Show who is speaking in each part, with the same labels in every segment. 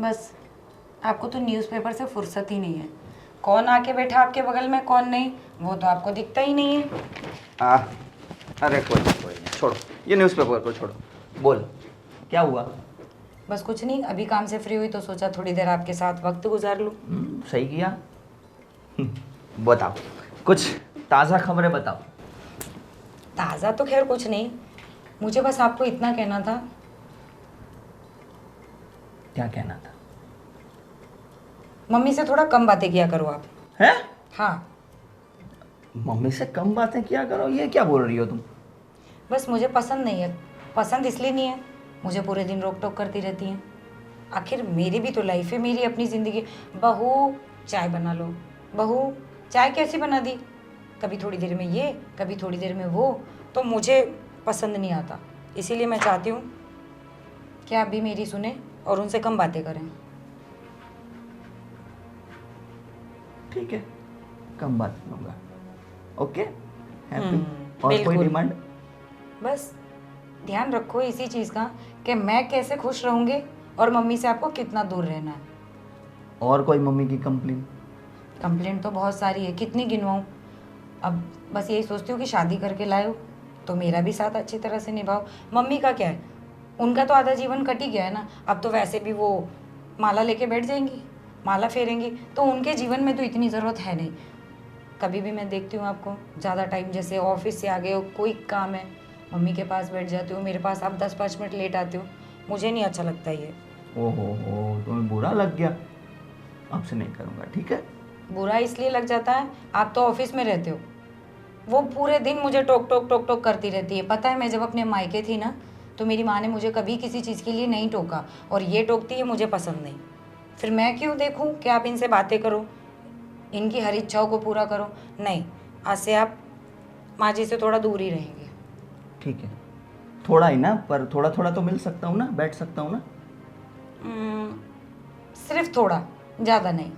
Speaker 1: बस आपको तो न्यूज़पेपर से फुर्सत ही नहीं है। कौन आके बैठा आपके बगल में, कौन नहीं, वो तो आपको दिखता ही नहीं है।
Speaker 2: आ, अरे कोई नहीं, छोड़ो ये न्यूज़पेपर को छोड़ो। बोल क्या हुआ?
Speaker 1: बस कुछ नहीं, अभी काम से फ्री हुई तो सोचा थोड़ी देर आपके साथ वक्त गुजार लूँ।
Speaker 2: सही किया। बताओ कुछ ताज़ा खबरें बताओ।
Speaker 1: ताज़ा तो खैर कुछ नहीं, मुझे बस आपको इतना कहना था।
Speaker 2: क्या कहना था?
Speaker 1: मम्मी से थोड़ा कम बातें किया करो आप।
Speaker 2: हैं?
Speaker 1: हाँ,
Speaker 2: मम्मी से कम बातें किया करो, ये क्या बोल रही हो तुम?
Speaker 1: बस मुझे पसंद नहीं है। पसंद इसलिए नहीं है, मुझे पूरे दिन रोक टोक करती रहती हैं। आखिर मेरी भी तो लाइफ है, मेरी अपनी ज़िंदगी। बहू चाय बना लो, बहू चाय कैसी बना दी, कभी थोड़ी देर में ये, कभी थोड़ी देर में वो, तो मुझे पसंद नहीं आता। इसीलिए मैं चाहती हूँ कि आप भी मेरी सुने और उनसे कम बातें करें।
Speaker 2: ठीक है, कम बात करूँगा। Okay, happy. और कोई
Speaker 1: बिल्कुल।
Speaker 2: डिमांड?
Speaker 1: बस ध्यान रखो इसी चीज़ का कि मैं कैसे खुश रहूँगी और मम्मी से आपको कितना दूर रहना है।
Speaker 2: और कोई मम्मी की कंप्लेन?
Speaker 1: कंप्लेंट तो बहुत सारी है, कितनी गिनवाऊँ। अब बस यही सोचती हूँ कि शादी करके लाए हो तो मेरा भी साथ अच्छी तरह से निभाओ। मम्मी का क्या है, उनका तो आधा जीवन कट ही गया है ना। अब तो वैसे भी वो माला लेके बैठ जाएंगी, माला फेरेंगी, तो उनके जीवन में तो इतनी ज़रूरत है नहीं। कभी भी मैं देखती हूँ आपको ज़्यादा टाइम, जैसे ऑफिस से आ गए हो, कोई काम है, मम्मी के पास बैठ जाती हो, मेरे पास आप 10-5 मिनट लेट आते हो। मुझे नहीं अच्छा लगता ये।
Speaker 2: ओहो हो, तुम्हें बुरा लग गया। अब से नहीं करूँगा, ठीक है?
Speaker 1: बुरा इसलिए लग जाता है, आप तो ऑफिस में रहते हो। वो पूरे दिन मुझे टोक टोक टोक टोक करती रहती है। पता है, मैं जब अपने मायके थी ना, तो मेरी माँ ने मुझे कभी किसी चीज़ के लिए नहीं टोका, और ये टोकती है, मुझे पसंद नहीं। फिर मैं क्यों देखूं कि आप इनसे बातें करो, इनकी हर इच्छाओं को पूरा करो। नहीं, आज से आप माँ जी से थोड़ा दूर ही रहेंगे।
Speaker 2: ठीक है, थोड़ा ही ना, पर थोड़ा थोड़ा तो मिल सकता हूँ ना, बैठ सकता हूँ ना?
Speaker 1: सिर्फ थोड़ा, ज़्यादा नहीं।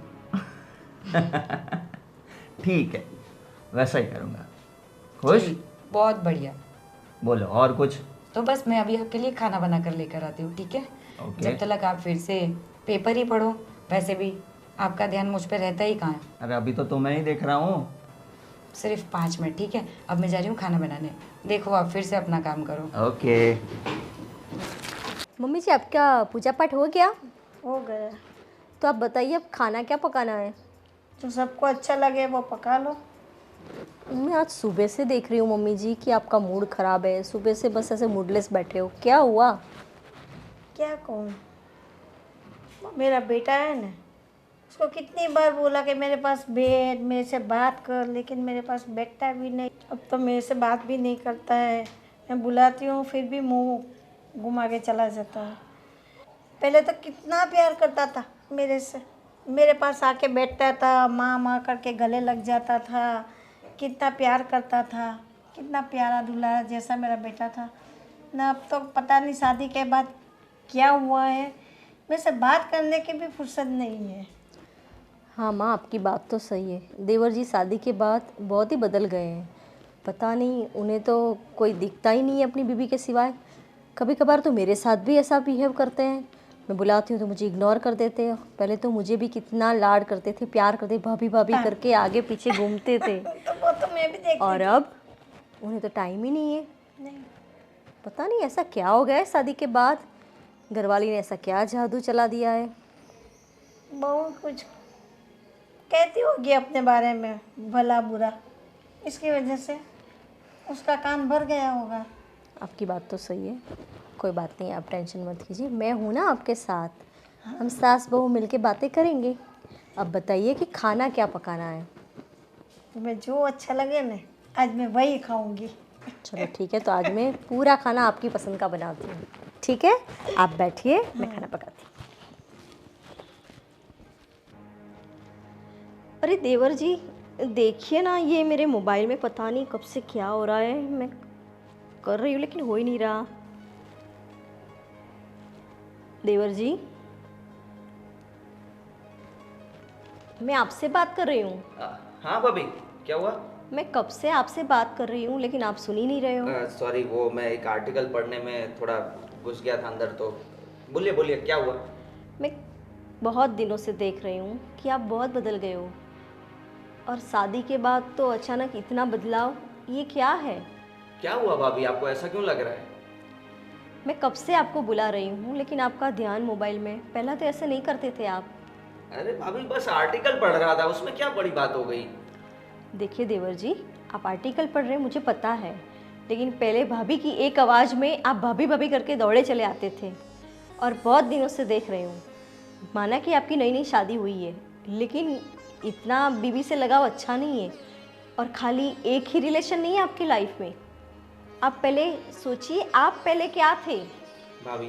Speaker 2: ठीक है, वैसा ही करूँगा। खुश?
Speaker 1: ठीक, बहुत बढ़िया।
Speaker 2: बोलो और कुछ।
Speaker 1: तो बस मैं अभी आपके लिए खाना बना कर लेकर आती हूँ, ठीक है?
Speaker 2: ओके।
Speaker 1: जब तक आप फिर से पेपर ही पढ़ो। वैसे भी आपका ध्यान मुझ पर रहता ही कहाँ है।
Speaker 2: अरे अभी तो मैं ही देख रहा हूँ।
Speaker 1: सिर्फ 5 मिनट, ठीक है? अब मैं जा रही हूँ खाना बनाने। देखो आप फिर से अपना काम करो।
Speaker 2: ओके।
Speaker 3: मम्मी जी, आपका पूजा पाठ हो गया?
Speaker 4: हो गया।
Speaker 3: तो आप बताइए अब खाना क्या पकाना है?
Speaker 4: जो सबको अच्छा लगे वो पका लो।
Speaker 3: मैं आज सुबह से देख रही हूँ मम्मी जी कि आपका मूड ख़राब है, सुबह से बस ऐसे मूडलेस बैठे हो, क्या हुआ?
Speaker 4: क्या कहूँ, मेरा बेटा है ना, उसको कितनी बार बोला कि मेरे पास बैठ, मेरे से बात कर, लेकिन मेरे पास बैठता भी नहीं। अब तो मेरे से बात भी नहीं करता है। मैं बुलाती हूँ फिर भी मुंह घुमा के चला जाता है। पहले तो कितना प्यार करता था मेरे से, मेरे पास आके बैठता था, माँ माँ करके गले लग जाता था, कितना प्यार करता था, कितना प्यारा दुलारा जैसा मेरा बेटा था ना। अब तो पता नहीं शादी के बाद क्या हुआ है, मेरे से बात करने की भी फुर्सत नहीं है।
Speaker 3: हाँ माँ, आपकी बात तो सही है। देवर जी शादी के बाद बहुत ही बदल गए हैं। पता नहीं, उन्हें तो कोई दिखता ही नहीं है अपनी बीवी के सिवाय। कभी कभार तो मेरे साथ भी ऐसा बिहेव करते हैं। मैं बुलाती हूँ तो मुझे इग्नोर कर देते हैं। पहले तो मुझे भी कितना लाड करते थे, प्यार करते, भाभी भाभी करके आगे पीछे घूमते थे।
Speaker 4: तो वो तो मैं भी देखती
Speaker 3: और
Speaker 4: थी।
Speaker 3: अब उन्हें तो टाइम ही नहीं है।
Speaker 4: नहीं,
Speaker 3: पता नहीं ऐसा क्या हो गया है शादी के बाद, घरवाली ने ऐसा क्या जादू चला दिया है।
Speaker 4: बहुत कुछ कहती होगी अपने बारे में, भला बुरा, इसकी वजह से उसका कान भर गया होगा।
Speaker 3: आपकी बात तो सही है, कोई बात नहीं, आप टेंशन मत कीजिए, मैं हूँ ना आपके साथ। हम सास बहू मिलके बातें करेंगे। अब बताइए कि खाना क्या पकाना है?
Speaker 4: तुम्हें जो अच्छा लगे ना, आज मैं वही खाऊंगी।
Speaker 3: चलो ठीक है, तो आज मैं पूरा खाना आपकी पसंद का बनाती हूँ। ठीक है, आप बैठिए, मैं खाना पकाती हूँ। अरे देवर जी, देखिए ना, ये मेरे मोबाइल में पता नहीं कब से क्या हो रहा है। मैं कर रही हूँ लेकिन हो ही नहीं रहा। देवर जी, मैं आपसे बात कर रही हूँ।
Speaker 2: हाँ भाभी, क्या हुआ?
Speaker 3: मैं कब से आपसे बात कर रही हूँ लेकिन आप सुन ही नहीं रहे हो।
Speaker 2: सॉरी, वो मैं एक आर्टिकल पढ़ने में थोड़ा घुस गया था अंदर, तो बोलिए बोलिए क्या हुआ?
Speaker 3: मैं बहुत दिनों से देख रही हूँ कि आप बहुत बदल गए हो, और शादी के बाद तो अचानक इतना बदलाव, ये क्या है?
Speaker 2: क्या हुआ भाभी, आपको ऐसा क्यों लग रहा है?
Speaker 3: मैं कब से आपको बुला रही हूँ लेकिन आपका ध्यान मोबाइल में। पहला तो ऐसे नहीं करते थे आप।
Speaker 2: अरे भाभी बस आर्टिकल पढ़ रहा था, उसमें क्या बड़ी बात हो गई?
Speaker 3: देखिए देवर जी, आप आर्टिकल पढ़ रहे हैं मुझे पता है, लेकिन पहले भाभी की एक आवाज़ में आप भाभी भाभी करके दौड़े चले आते थे, और बहुत दिनों से देख रही हूँ। माना कि आपकी नई नई शादी हुई है, लेकिन इतना बीवी से लगाव अच्छा नहीं है, और खाली एक ही रिलेशन नहीं है आपकी लाइफ में। आप पहले सोचिए, आप पहले क्या थे?
Speaker 2: भाभी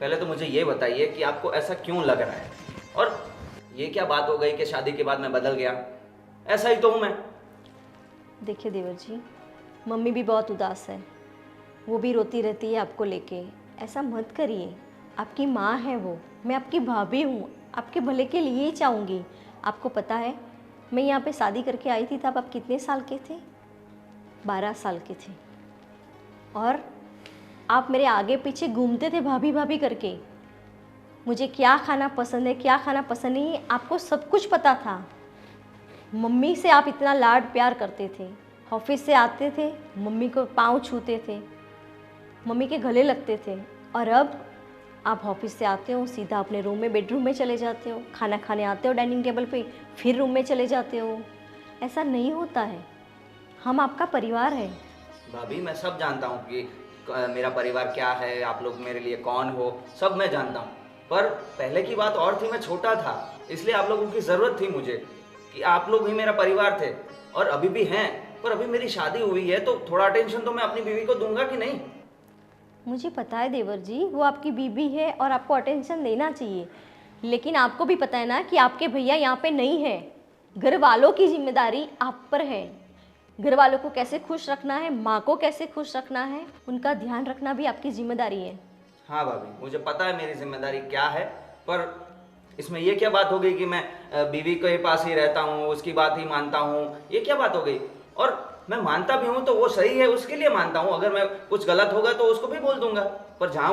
Speaker 2: पहले तो मुझे ये बताइए कि आपको ऐसा क्यों लग रहा है, और ये क्या बात हो गई कि शादी के बाद मैं बदल गया? ऐसा ही तो हूँ मैं।
Speaker 3: देखिए देवर जी, मम्मी भी बहुत उदास है, वो भी रोती रहती है आपको लेके। ऐसा मत करिए, आपकी माँ है वो, मैं आपकी भाभी हूँ, आपके भले के लिए ही चाहूँगी। आपको पता है, मैं यहाँ पे शादी करके आई थी तब आप कितने साल के थे? 12 साल के थे, और आप मेरे आगे पीछे घूमते थे भाभी भाभी करके। मुझे क्या खाना पसंद है, क्या खाना पसंद नहीं है, आपको सब कुछ पता था। मम्मी से आप इतना लाड प्यार करते थे, ऑफिस से आते थे मम्मी को पाँव छूते थे, मम्मी के गले लगते थे, और अब आप ऑफिस से आते हो सीधा अपने रूम में, बेडरूम में चले जाते हो, खाना खाने आते हो डाइनिंग टेबल पे, फिर रूम में चले जाते हो। ऐसा नहीं होता है, हम आपका परिवार है।
Speaker 2: भाभी मैं सब जानता हूँ कि मेरा परिवार क्या है, आप लोग मेरे लिए कौन हो, सब मैं जानता हूँ। पर पहले की बात और थी, मैं छोटा था, इसलिए आप लोगों की ज़रूरत थी मुझे कि आप लोग ही मेरा परिवार थे, और अभी भी हैं। पर अभी मेरी शादी हुई है तो थोड़ा अटेंशन तो मैं अपनी बीवी को दूंगा कि नहीं?
Speaker 3: मुझे पता है देवर जी, वो आपकी बीबी है और आपको अटेंशन देना चाहिए, लेकिन आपको भी पता है ना कि आपके भैया यहाँ पे नहीं है। घर वालों की जिम्मेदारी आप पर है। घर वालों को कैसे खुश रखना है, माँ को कैसे खुश रखना है, उनका ध्यान रखना भी आपकी जिम्मेदारी है।
Speaker 2: हाँ भाभी, मुझे पता है मेरी जिम्मेदारी क्या है, पर इसमें ये क्या बात हो गई कि मैं बीवी के पास ही रहता हूँ, उसकी बात ही मानता हूँ? ये क्या बात हो गई? और मैं मानता भी हूँ तो वो सही है, उसके लिए मानता हूँ। अगर मैं कुछ गलत होगा तो उसको भी बोल दूंगा, पर जहाँ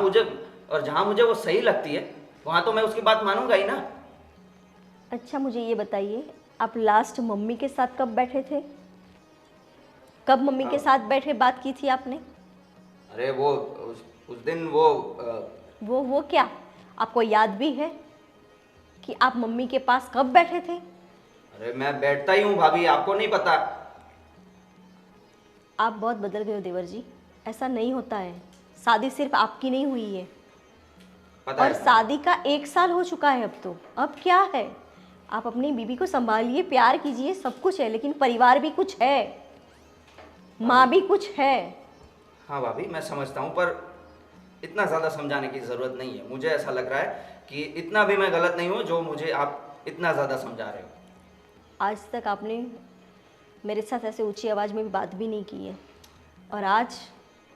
Speaker 2: मुझे वो सही लगती है वहाँ तो मैं उसकी बात मानूंगा ही ना।
Speaker 3: अच्छा मुझे ये बताइए, आप लास्ट मम्मी के साथ कब बैठे थे? कब मम्मी के साथ बैठे बात की थी आपने?
Speaker 2: अरे वो उस दिन
Speaker 3: वो क्या आपको याद भी है कि आप मम्मी के पास कब बैठे थे?
Speaker 2: अरे मैं बैठता ही हूँ भाभी, आपको नहीं पता?
Speaker 3: आप बहुत बदल गए हो देवर जी, ऐसा नहीं होता है। शादी सिर्फ आपकी नहीं हुई है,
Speaker 2: पता
Speaker 3: और
Speaker 2: है।
Speaker 3: शादी का 1 साल हो चुका है अब तो। अब क्या है, आप अपनी बीवी को संभालिए, प्यार कीजिए, सब कुछ है, लेकिन परिवार भी कुछ है, माँ भी कुछ है।
Speaker 2: हाँ भाभी मैं समझता हूँ, पर इतना ज़्यादा समझाने की ज़रूरत नहीं है। मुझे ऐसा लग रहा है कि इतना भी मैं गलत नहीं हूँ जो मुझे आप इतना ज़्यादा समझा रहे हो।
Speaker 3: आज तक आपने मेरे साथ ऐसे ऊंची आवाज़ में भी बात भी नहीं की है, और आज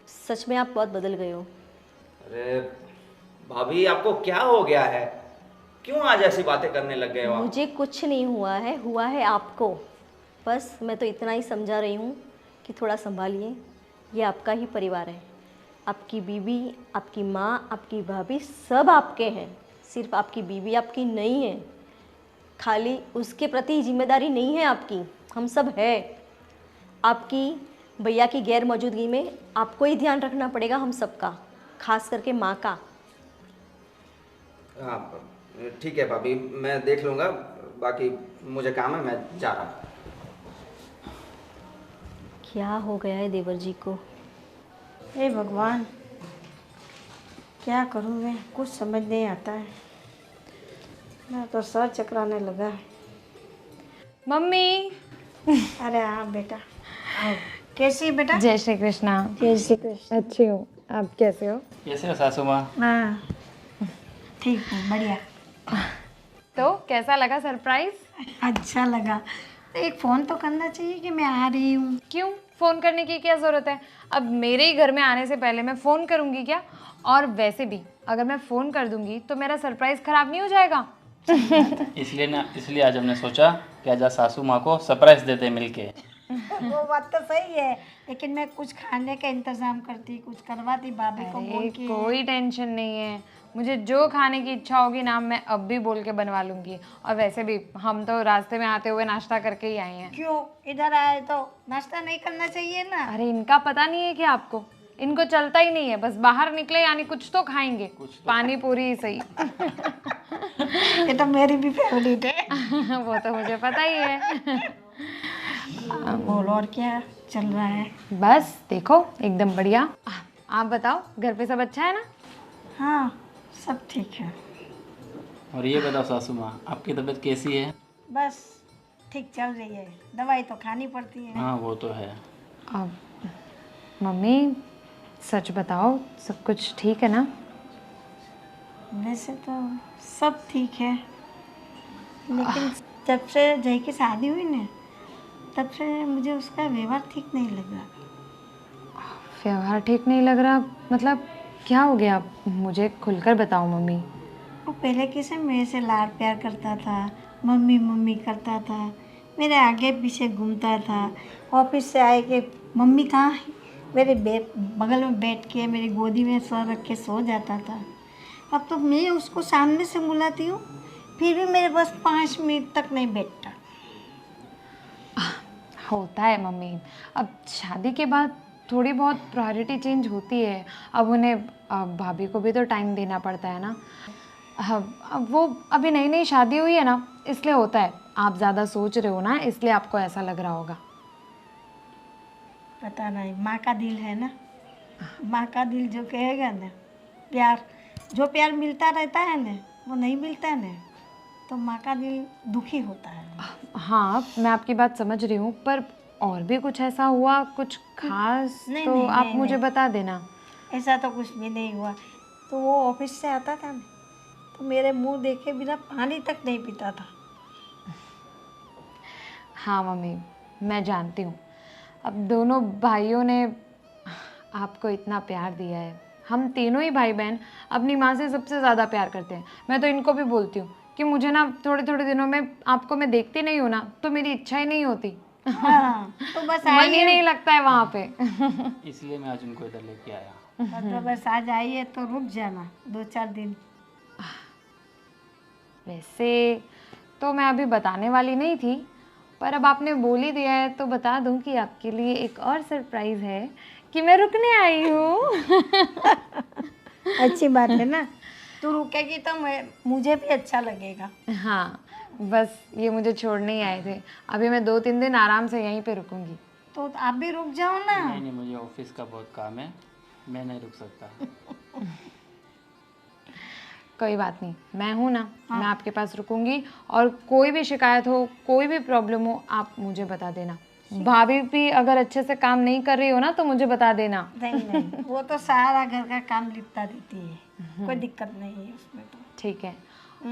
Speaker 3: सच में आप बहुत बदल गए हो।
Speaker 2: अरे भाभी आपको क्या हो गया है? क्यों आज ऐसी बातें करने लग गए हो आप?
Speaker 3: मुझे कुछ नहीं हुआ है आपको। बस मैं तो इतना ही समझा रही हूँ कि थोड़ा संभालिए, ये आपका ही परिवार है। आपकी बीवी, आपकी माँ, आपकी भाभी सब आपके हैं, सिर्फ आपकी बीवी आपकी नहीं है। खाली उसके प्रति जिम्मेदारी नहीं है आपकी, हम सब है। आपकी भैया की गैर मौजूदगी में आपको ही ध्यान रखना पड़ेगा हम सबका, खास करके माँ का।
Speaker 2: हाँ ठीक है भाभी, मैं देख लूँगा, बाकी मुझे काम है, मैं जा रहा हूँ।
Speaker 3: क्या हो गया है देवर जी को?
Speaker 4: हे भगवान, क्या करूं मैं, कुछ समझ नहीं आता है। मैं तो सर चकराने लगा है।
Speaker 1: मम्मी।
Speaker 4: अरे हाँ बेटा, आओ। कैसी है बेटा?
Speaker 1: जय श्री कृष्णा।
Speaker 4: जय श्री कृष्ण।
Speaker 1: अच्छी हूँ, आप कैसे हो?
Speaker 5: कैसे हो सासू माँ?
Speaker 4: हाँ ठीक है, बढ़िया।
Speaker 1: तो कैसा लगा सरप्राइज?
Speaker 4: अच्छा लगा। तो एक फ़ोन तो करना चाहिए कि मैं आ रही हूँ।
Speaker 1: क्यों फ़ोन करने की क्या ज़रूरत है? अब मेरे ही घर में आने से पहले मैं फ़ोन करूँगी क्या? और वैसे भी अगर मैं फ़ोन कर दूँगी तो मेरा सरप्राइज़ ख़राब नहीं हो जाएगा?
Speaker 5: इसलिए आज हमने सोचा कि आज सासू माँ को सरप्राइज देते हैं मिलके।
Speaker 4: वो बात तो सही है, लेकिन मैं कुछ खाने का इंतजाम करती, कुछ करवाती भाभी को बोल
Speaker 5: अरे
Speaker 4: के।
Speaker 5: कोई टेंशन नहीं है, मुझे जो खाने की इच्छा होगी ना मैं अब भी बोल के बनवा लूंगी। और वैसे भी हम तो रास्ते में आते हुए नाश्ता करके ही आए हैं।
Speaker 4: क्यों, इधर आए तो नाश्ता नहीं करना चाहिए ना?
Speaker 5: अरे इनका पता नहीं है क्या आपको, इनको चलता ही नहीं है, बस बाहर निकले यानी कुछ तो खाएंगे, पानी पूरी ही सही।
Speaker 4: ये तो मेरी भी फेवरेट है।
Speaker 5: वो तो मुझे पता ही है।
Speaker 4: बोलो, और क्या चल रहा है?
Speaker 5: बस देखो एकदम बढ़िया। आप बताओ घर पे सब अच्छा है ना?
Speaker 4: हाँ, सब ठीक है।
Speaker 6: और ये बताओ सासू माँ, आपकी तबीयत कैसी है?
Speaker 4: बस ठीक चल रही है, दवाई तो खानी पड़ती है।
Speaker 6: हाँ वो तो है।
Speaker 5: अब मम्मी सच बताओ, सब कुछ ठीक है ना?
Speaker 4: वैसे तो सब ठीक है, लेकिन जब से जय की शादी हुई ना, तब से मुझे उसका व्यवहार ठीक नहीं लग रहा।
Speaker 5: व्यवहार ठीक नहीं लग रहा मतलब क्या हो गया? मुझे खुलकर बताओ मम्मी।
Speaker 4: वो पहले कैसे मेरे से लाड प्यार करता था, मम्मी मम्मी करता था, मेरे आगे पीछे घूमता था, ऑफिस से आए के मम्मी कहाँ है, मेरे बगल में बैठ के मेरी गोदी में सर रख के सो जाता था। अब तो मैं उसको सामने से बुलाती हूँ, फिर भी मेरे पास 5 मिनट तक नहीं बैठता।
Speaker 5: होता है मम्मी, अब शादी के बाद थोड़ी बहुत प्रायोरिटी चेंज होती है। अब उन्हें भाभी को भी तो टाइम देना पड़ता है ना। अब वो अभी नई नई शादी हुई है ना, इसलिए होता है। आप ज़्यादा सोच रहे हो ना, इसलिए आपको ऐसा लग रहा होगा।
Speaker 4: पता नहीं, माँ का दिल है ना, माँ का दिल जो कहेगा ना, प्यार जो प्यार मिलता रहता है ना, वो नहीं मिलता है ना, तो माँ का दिल दुखी होता है।
Speaker 5: हाँ मैं आपकी बात समझ रही हूँ, पर और भी कुछ ऐसा हुआ कुछ खास
Speaker 4: नहीं,
Speaker 5: तो
Speaker 4: नहीं,
Speaker 5: आप
Speaker 4: नहीं,
Speaker 5: मुझे
Speaker 4: नहीं।
Speaker 5: बता देना।
Speaker 4: ऐसा तो कुछ भी नहीं हुआ। तो वो ऑफिस से आता था ना, तो मेरे मुंह देखे बिना पानी तक नहीं पीता था।
Speaker 5: हाँ मम्मी मैं जानती हूँ, अब दोनों भाइयों ने आपको इतना प्यार दिया है। हम तीनों ही भाई बहन अपनी माँ से सबसे ज़्यादा प्यार करते हैं। मैं तो इनको भी बोलती हूँ कि मुझे ना थोड़े थोड़े दिनों में आपको मैं देखती नहीं हूँ ना, तो मेरी इच्छा ही नहीं होती।
Speaker 4: हाँ, तो बस
Speaker 5: मन ही
Speaker 4: आइए,
Speaker 5: नहीं लगता है वहाँ पे।
Speaker 6: इसलिए मैं आज उनको इधर लेके आया।
Speaker 4: तो बस आज आइए, तो रुक जाना 2-4 दिन।
Speaker 5: वैसे तो मैं अभी बताने वाली नहीं थी, पर अब आपने बोल ही दिया है तो बता दूं कि आपके लिए एक और सरप्राइज़ है कि मैं रुकने आई हूँ।
Speaker 4: अच्छी बात है ना, तू रुकेगी तो मुझे भी अच्छा लगेगा।
Speaker 5: हाँ बस ये मुझे छोड़ने ही आए थे, अभी मैं 2-3 दिन आराम से यहीं पे रुकूंगी।
Speaker 4: तो आप भी रुक जाओ ना।
Speaker 6: नहीं नहीं, मुझे ऑफिस का बहुत काम है, मैं नहीं रुक सकता।
Speaker 5: कोई बात नहीं, मैं हूँ ना, मैं आपके पास रुकूंगी। और कोई भी शिकायत हो, कोई भी प्रॉब्लम हो, आप मुझे बता देना। भाभी भी अगर अच्छे से काम नहीं कर रही हो ना, तो मुझे बता देना।
Speaker 4: नहीं नहीं, वो तो सारा घर का काम निपटा देती है, कोई दिक्कत नहीं है उसमें तो।
Speaker 5: ठीक है।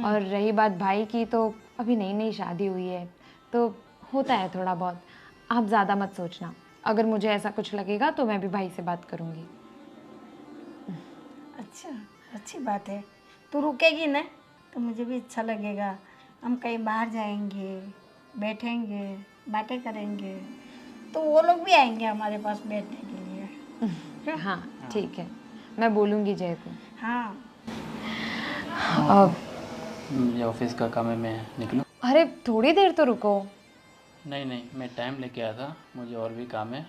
Speaker 5: और रही बात भाई की, तो अभी नई नई शादी हुई है, तो होता है थोड़ा बहुत। आप ज़्यादा मत सोचना, अगर मुझे ऐसा कुछ लगेगा तो मैं भी भाई से बात करूँगी।
Speaker 4: अच्छा, अच्छी बात है। तू रुकेगी ना तो मुझे भी अच्छा लगेगा। हम कहीं बाहर जाएंगे, बैठेंगे, बातें करेंगे, तो वो लोग भी आएंगे हमारे पास बैठने के लिए।
Speaker 5: हाँ ठीक है, मैं बोलूँगी जय को।
Speaker 4: हाँ,
Speaker 5: अब
Speaker 6: मुझे ऑफिस का काम है, मैं निकलूँ?
Speaker 5: अरे थोड़ी देर तो रुको।
Speaker 6: नहीं नहीं, मैं टाइम लेके आया था, मुझे और भी काम है,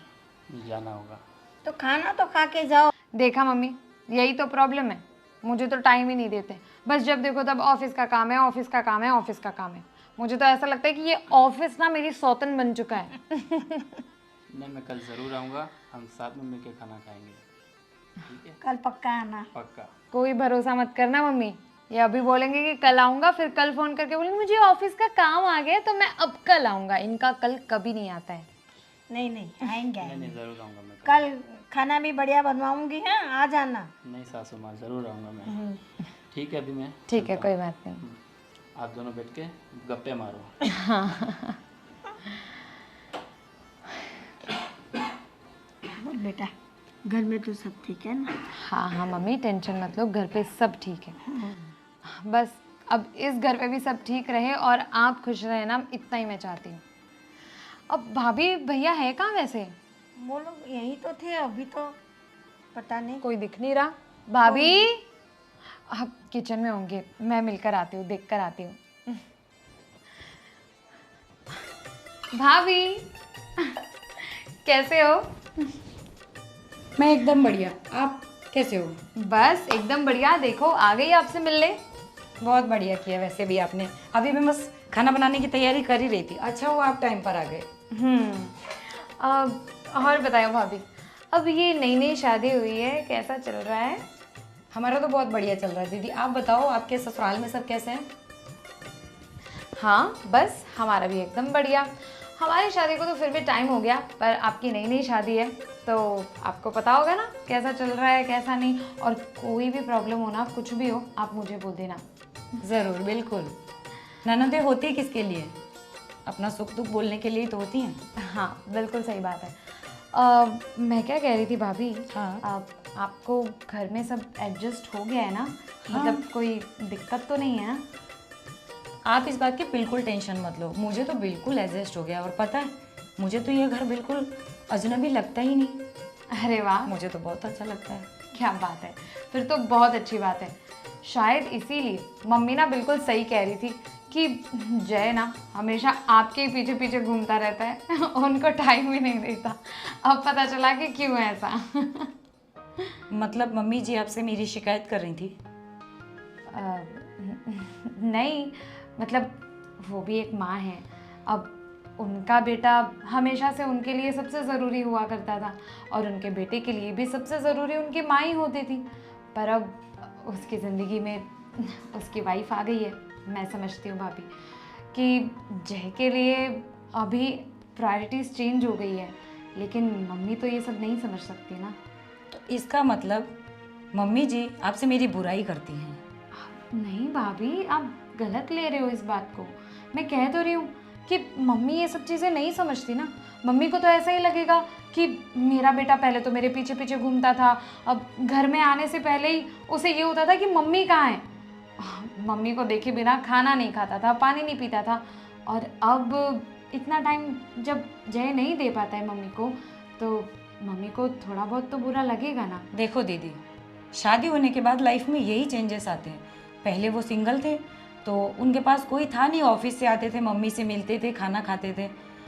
Speaker 6: मुझे जाना होगा।
Speaker 4: तो खाना तो खा के जाओ।
Speaker 5: देखा मम्मी, यही तो प्रॉब्लम है, मुझे तो टाइम ही नहीं देते। बस जब देखो तब ऑफिस का काम है, ऑफिस का काम है, ऑफिस का काम है। मुझे तो ऐसा लगता है कि ये ऑफिस ना मेरी सौतन बन चुका है।
Speaker 6: नहीं, मैं कल ज़रूर आऊँगा, हम साथ में मिलकर खाना खाएंगे। ठीक है,
Speaker 4: कल पक्का आना।
Speaker 6: पक्का।
Speaker 5: कोई भरोसा मत करना मम्मी, ये अभी बोलेंगे कि कल आऊँगा, फिर कल फ़ोन करके बोलेंगे मुझे ऑफिस का काम आ गया तो मैं अब कल आऊँगा। इनका कल कभी नहीं आता है।
Speaker 4: नहीं नहीं, आएंगे
Speaker 6: नहीं
Speaker 4: आएंगे।
Speaker 6: नहीं, ज़रूर आऊँगा मैं
Speaker 4: कल खाना भी बढ़िया बनवाऊंगी, हाँ, आ जाना।
Speaker 6: नहीं सासू माँ, ज़रूर आऊँगा मैं। ठीक है, अभी मैं
Speaker 5: ठीक है,
Speaker 6: चलता हूँ।
Speaker 5: कोई बात नहीं।
Speaker 6: आप दोनों बैठ के गप्पे मारो।
Speaker 4: बोल बेटा, घर में तो सब ठीक है ना?
Speaker 5: हाँ हाँ मम्मी, टेंशन मत लो, घर पे सब ठीक है। बस अब इस घर पे भी सब ठीक रहे और आप खुश रहे ना, इतना ही मैं चाहती हूँ। अब भाभी भैया है कहाँ वैसे?
Speaker 4: वो लोग यहीं तो थे, अभी तो पता नहीं।
Speaker 5: कोई दिख नहीं रहा। भाभी आप किचन में होंगे, मैं मिलकर आती हूँ, देख कर आती हूँ। भाभी कैसे हो?
Speaker 1: मैं एकदम बढ़िया, आप कैसे हो?
Speaker 5: बस एकदम बढ़िया, देखो आ गई आपसे मिलने।
Speaker 1: बहुत बढ़िया किया वैसे भी आपने। अभी मैं बस खाना बनाने की तैयारी कर ही रही थी। अच्छा हुआ आप टाइम पर आ गए।
Speaker 5: अब और बताओ भाभी, अब ये नई नई शादी हुई है, कैसा चल रहा है?
Speaker 1: हमारा तो बहुत बढ़िया चल रहा है दीदी। आप बताओ आपके ससुराल में सब कैसे हैं?
Speaker 5: हाँ बस हमारा भी एकदम बढ़िया। हमारी शादी को तो फिर भी टाइम हो गया, पर आपकी नई नई शादी है तो आपको पता होगा ना कैसा चल रहा है कैसा नहीं। और कोई भी प्रॉब्लम हो ना, कुछ भी हो, आप मुझे बोल देना।
Speaker 1: ज़रूर, बिल्कुल। ननदें होती किसके लिए? अपना सुख दुख बोलने के लिए ही तो होती हैं।
Speaker 5: हाँ बिल्कुल सही बात है। मैं क्या कह रही थी भाभी,
Speaker 1: हाँ।
Speaker 5: आपको घर में सब एडजस्ट हो गया है ना? मतलब कोई दिक्कत तो नहीं है ना?
Speaker 1: आप इस बात की बिल्कुल टेंशन मत लो, मुझे तो बिल्कुल एडजस्ट हो गया। और पता है, मुझे तो ये घर बिल्कुल अजनबी लगता ही नहीं।
Speaker 5: अरे वाह,
Speaker 1: मुझे तो बहुत अच्छा लगता है।
Speaker 5: क्या बात है, फिर तो बहुत अच्छी बात है। शायद इसीलिए मम्मी ना बिल्कुल सही कह रही थी कि जय ना हमेशा आपके ही पीछे पीछे घूमता रहता है, उनको टाइम ही नहीं देता। अब पता चला कि क्यों है ऐसा।
Speaker 1: मतलब मम्मी जी आपसे मेरी शिकायत कर रही थी?
Speaker 5: नहीं, मतलब वो भी एक माँ है। अब उनका बेटा हमेशा से उनके लिए सबसे ज़रूरी हुआ करता था, और उनके बेटे के लिए भी सबसे ज़रूरी उनकी माँ ही होती थी। पर अब उसकी ज़िंदगी में उसकी वाइफ आ गई है। मैं समझती हूँ भाभी कि जय के लिए अभी प्रायोरिटीज़ चेंज हो गई है, लेकिन मम्मी तो ये सब नहीं समझ सकती ना।
Speaker 1: तो इसका मतलब मम्मी जी आपसे मेरी बुराई करती हैं?
Speaker 5: नहीं भाभी, आप गलत ले रहे हो इस बात को। मैं कह तो रही हूँ कि मम्मी ये सब चीज़ें नहीं समझती ना। मम्मी को तो ऐसा ही लगेगा कि मेरा बेटा पहले तो मेरे पीछे पीछे घूमता था, अब घर में आने से पहले ही उसे ये होता था कि मम्मी कहाँ है। मम्मी को देखे बिना खाना नहीं खाता था, पानी नहीं पीता था। और अब इतना टाइम जब जय नहीं दे पाता है मम्मी को, तो मम्मी को थोड़ा बहुत तो बुरा लगेगा ना।
Speaker 1: देखो दीदी, शादी होने के बाद लाइफ में यही चेंजेस आते हैं। पहले वो सिंगल थे तो उनके पास कोई था नहीं, ऑफिस से आते थे, मम्मी से मिलते थे, खाना खाते थे।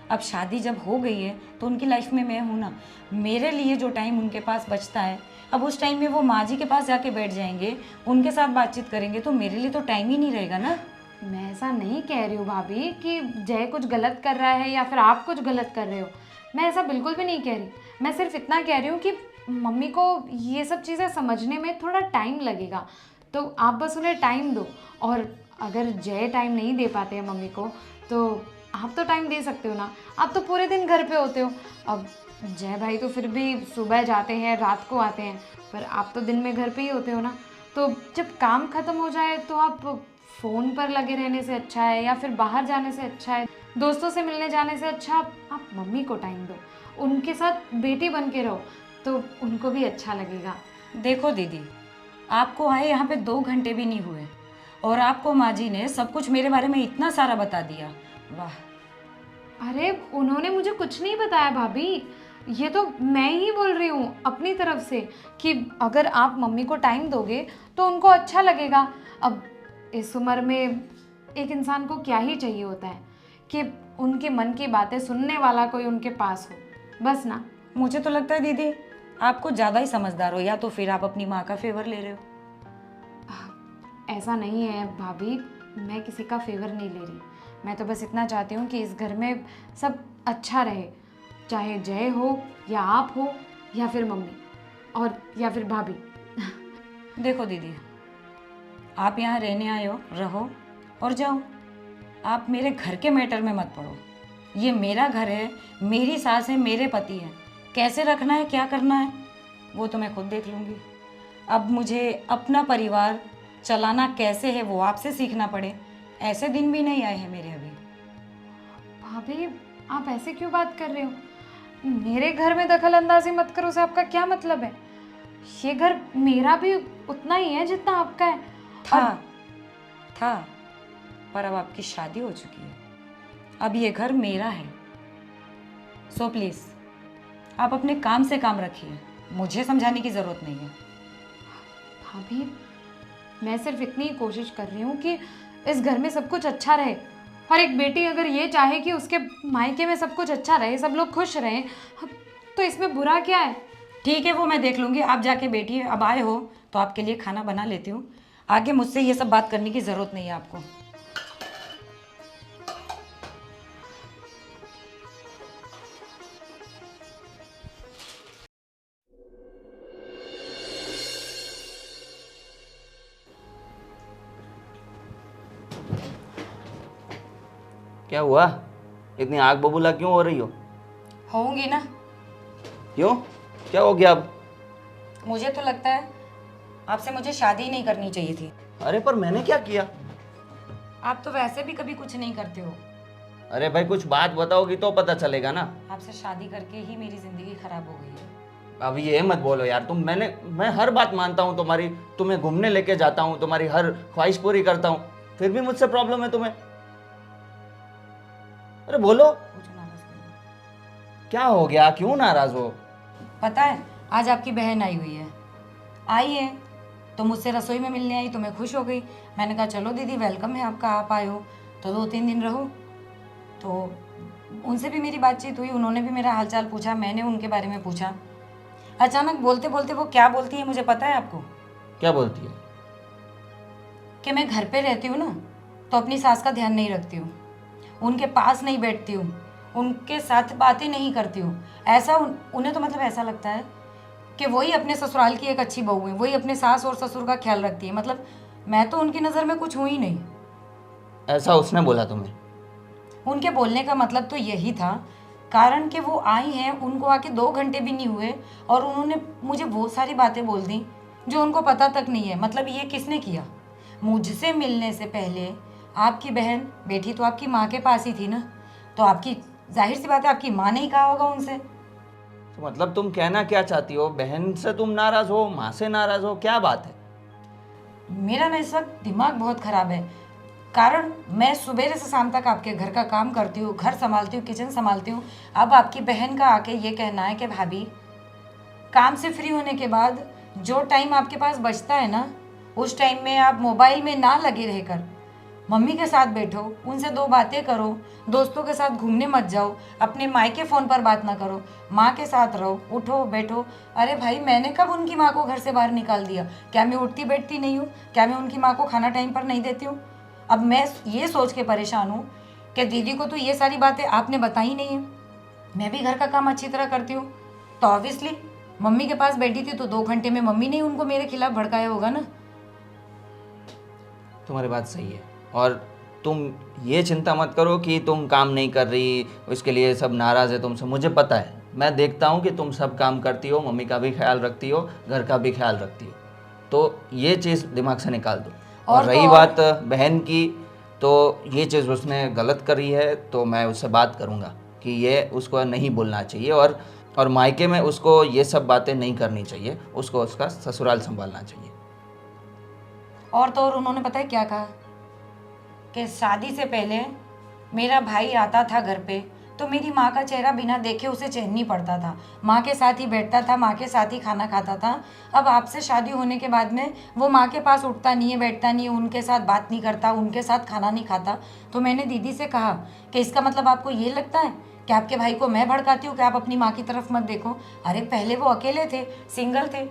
Speaker 1: अब शादी जब हो गई है तो उनकी लाइफ में मैं हूँ ना। मेरे लिए जो टाइम उनके पास बचता है, अब उस टाइम में वो माँ जी के पास जाके बैठ जाएंगे, उनके साथ बातचीत करेंगे, तो मेरे लिए तो टाइम ही नहीं रहेगा ना।
Speaker 5: मैं ऐसा नहीं कह रही हूँ भाभी कि जय कुछ गलत कर रहा है या फिर आप कुछ गलत कर रहे हो। मैं ऐसा बिल्कुल भी नहीं कह रही। मैं सिर्फ इतना कह रही हूँ कि मम्मी को ये सब चीज़ें समझने में थोड़ा टाइम लगेगा, तो आप बस उन्हें टाइम दो। और अगर जय टाइम नहीं दे पाते हैं मम्मी को, तो आप तो टाइम दे सकते हो ना। आप तो पूरे दिन घर पे होते हो। अब जय भाई तो फिर भी सुबह जाते हैं, रात को आते हैं, पर आप तो दिन में घर पे ही होते हो ना। तो जब काम ख़त्म हो जाए तो आप फ़ोन पर लगे रहने से अच्छा है, या फिर बाहर जाने से अच्छा है, दोस्तों से मिलने जाने से अच्छा आप मम्मी को टाइम दो, उनके साथ बेटी बन के रहो, तो उनको भी अच्छा लगेगा।
Speaker 1: देखो दीदी, आपको आए यहाँ पे 2 घंटे भी नहीं हुए और आपको माँ जी ने सब कुछ मेरे बारे में इतना सारा बता दिया। वाह।
Speaker 5: अरे उन्होंने मुझे कुछ नहीं बताया भाभी, ये तो मैं ही बोल रही हूँ अपनी तरफ से कि अगर आप मम्मी को टाइम दोगे तो उनको अच्छा लगेगा। अब इस उम्र में एक इंसान को क्या ही चाहिए होता है कि उनके मन की बातें सुनने वाला कोई उनके पास हो, बस ना।
Speaker 1: मुझे तो लगता है दीदी आपको ज़्यादा ही समझदार हो, या तो फिर आप अपनी माँ का फेवर ले रहे हो।
Speaker 5: ऐसा नहीं है भाभी, मैं किसी का फेवर नहीं ले रही। मैं तो बस इतना चाहती हूँ कि इस घर में सब अच्छा रहे, चाहे जय हो या आप हो या फिर मम्मी और या फिर भाभी।
Speaker 1: देखो दीदी, आप यहाँ रहने आए हो, रहो और जाओ। आप मेरे घर के मैटर में मत पड़ो। ये मेरा घर है, मेरी सास है, मेरे पति हैं। कैसे रखना है, क्या करना है, वो तो मैं खुद देख लूँगी। अब मुझे अपना परिवार चलाना कैसे है वो आपसे सीखना पड़े, ऐसे दिन भी नहीं आए हैं मेरे अभी।
Speaker 5: भाभी आप ऐसे क्यों बात कर रहे हो? मेरे घर में दखल अंदाजी मत करो से आपका क्या मतलब है? ये घर मेरा भी उतना ही है जितना आपका है।
Speaker 1: था पर अब आपकी शादी हो चुकी है, अब ये घर मेरा है। सो प्लीज़ आप अपने काम से काम रखिए, मुझे समझाने की ज़रूरत नहीं है।
Speaker 5: भाभी, मैं सिर्फ इतनी ही कोशिश कर रही हूँ कि इस घर में सब कुछ अच्छा रहे। और एक बेटी अगर ये चाहे कि उसके मायके में सब कुछ अच्छा रहे, सब लोग खुश रहें, तो इसमें बुरा क्या है?
Speaker 1: ठीक है, वो मैं देख लूँगी। आप जाके बैठिए, अब आए हो तो आपके लिए खाना बना लेती हूँ। आगे मुझसे ये सब बात करने की ज़रूरत नहीं है आपको।
Speaker 2: क्या हुआ? इतनी आग बबूला क्यों हो रही हो?
Speaker 1: होंगी ना।
Speaker 2: क्यों? क्या हो गया अब?
Speaker 1: मुझे तो लगता है आपसे मुझे शादी ही नहीं करनी चाहिए थी।
Speaker 2: अरे पर मैंने क्या किया?
Speaker 1: आप तो वैसे भी कभी कुछ नहीं करते हो।
Speaker 2: अरे भाई कुछ बात बताओगी तो पता चलेगा ना।
Speaker 1: आपसे शादी करके ही मेरी ज़िंदगी ख़राब हो गई है।
Speaker 2: अब ये मत बोलो यार तुम। मैं हर बात मानता हूँ तुम्हारी, तुम्हें घूमने लेके जाता हूँ, तुम्हारी हर ख्वाहिश पूरी करता हूँ, फिर भी मुझसे प्रॉब्लम है तुम्हें। अरे बोलो,
Speaker 1: मुझे नाराज़ कर दो।
Speaker 2: क्या हो गया? क्यों नाराज हो?
Speaker 1: पता है आज आपकी बहन आई हुई है। आई है तो मुझसे रसोई में मिलने आई तो मैं खुश हो गई। मैंने कहा चलो दीदी वेलकम है आपका, आप आए हो तो 2-3 दिन रहो। तो उनसे भी मेरी बातचीत हुई, उन्होंने भी मेरा हालचाल पूछा, मैंने उनके बारे में पूछा। अचानक बोलते बोलते वो क्या बोलती है मुझे पता है आपको?
Speaker 2: क्या बोलती है?
Speaker 1: कि मैं घर पे रहती हूँ ना तो अपनी सास का ध्यान नहीं रखती हूँ, उनके पास नहीं बैठती हूँ, उनके साथ बातें नहीं करती हूँ। ऐसा उन्हें तो मतलब ऐसा लगता है कि वही अपने ससुराल की एक अच्छी बहू है, वही अपने सास और ससुर का ख्याल रखती है। मतलब मैं तो उनकी नज़र में कुछ हूँ ही नहीं।
Speaker 2: ऐसा उसने बोला तुम्हें?
Speaker 1: उनके बोलने का मतलब तो यही था, कारण कि वो आई हैं, उनको आके 2 घंटे भी नहीं हुए और उन्होंने मुझे वो सारी बातें बोल दी जो उनको पता तक नहीं है। मतलब ये किसने किया? मुझसे मिलने से पहले आपकी बहन बैठी तो आपकी माँ के पास ही थी ना, तो आपकी जाहिर सी बात है आपकी माँ ने ही कहा होगा उनसे।
Speaker 2: तो मतलब तुम कहना क्या चाहती हो? बहन से तुम नाराज हो, माँ से नाराज हो, क्या बात है?
Speaker 1: मेरा ना इस वक्त दिमाग बहुत ख़राब है, कारण मैं सुबह से शाम तक आपके घर का काम करती हूँ, घर संभालती हूँ, किचन संभालती हूँ। अब आपकी बहन का आके ये कहना है कि भाभी काम से फ्री होने के बाद जो टाइम आपके पास बचता है ना, उस टाइम में आप मोबाइल में ना लगे रहकर मम्मी के साथ बैठो, उनसे 2 बातें करो, दोस्तों के साथ घूमने मत जाओ, अपने मायके फ़ोन पर बात ना करो, माँ के साथ रहो, उठो बैठो। अरे भाई मैंने कब उनकी माँ को घर से बाहर निकाल दिया? क्या मैं उठती बैठती नहीं हूँ? क्या मैं उनकी माँ को खाना टाइम पर नहीं देती हूँ? अब मैं ये सोच के परेशान हूँ कि दीदी को तो ये सारी बातें आपने बताई नहीं है। मैं भी घर का काम अच्छी तरह करती हूँ, तो ऑब्वियसली मम्मी के पास बैठी थी तो 2 घंटे में मम्मी ने उनको मेरे खिलाफ भड़काया होगा ना।
Speaker 2: तुम्हारी बात सही है और तुम ये चिंता मत करो कि तुम काम नहीं कर रही, उसके लिए सब नाराज़ है तुमसे। मुझे पता है, मैं देखता हूँ कि तुम सब काम करती हो, मम्मी का भी ख्याल रखती हो, घर का भी ख्याल रखती हो, तो ये चीज़ दिमाग से निकाल दो। और रही बात बहन की, तो ये चीज़ उसने गलत करी है, तो मैं उससे बात करूँगा कि ये उसको नहीं बोलना चाहिए और मायके में उसको ये सब बातें नहीं करनी चाहिए, उसको उसका ससुराल संभालना चाहिए।
Speaker 1: और तो और उन्होंने पता है क्या कहा कि शादी से पहले मेरा भाई आता था घर पे तो मेरी माँ का चेहरा बिना देखे उसे चैन नहीं पड़ता था, माँ के साथ ही बैठता था, माँ के साथ ही खाना खाता था। अब आपसे शादी होने के बाद में वो माँ के पास उठता नहीं है, बैठता नहीं है, उनके साथ बात नहीं करता, उनके साथ खाना नहीं खाता। तो मैंने दीदी से कहा कि इसका मतलब आपको ये लगता है कि आपके भाई को मैं भड़काती हूँ कि आप अपनी माँ की तरफ मत देखो? अरे पहले वो अकेले थे, सिंगल थे,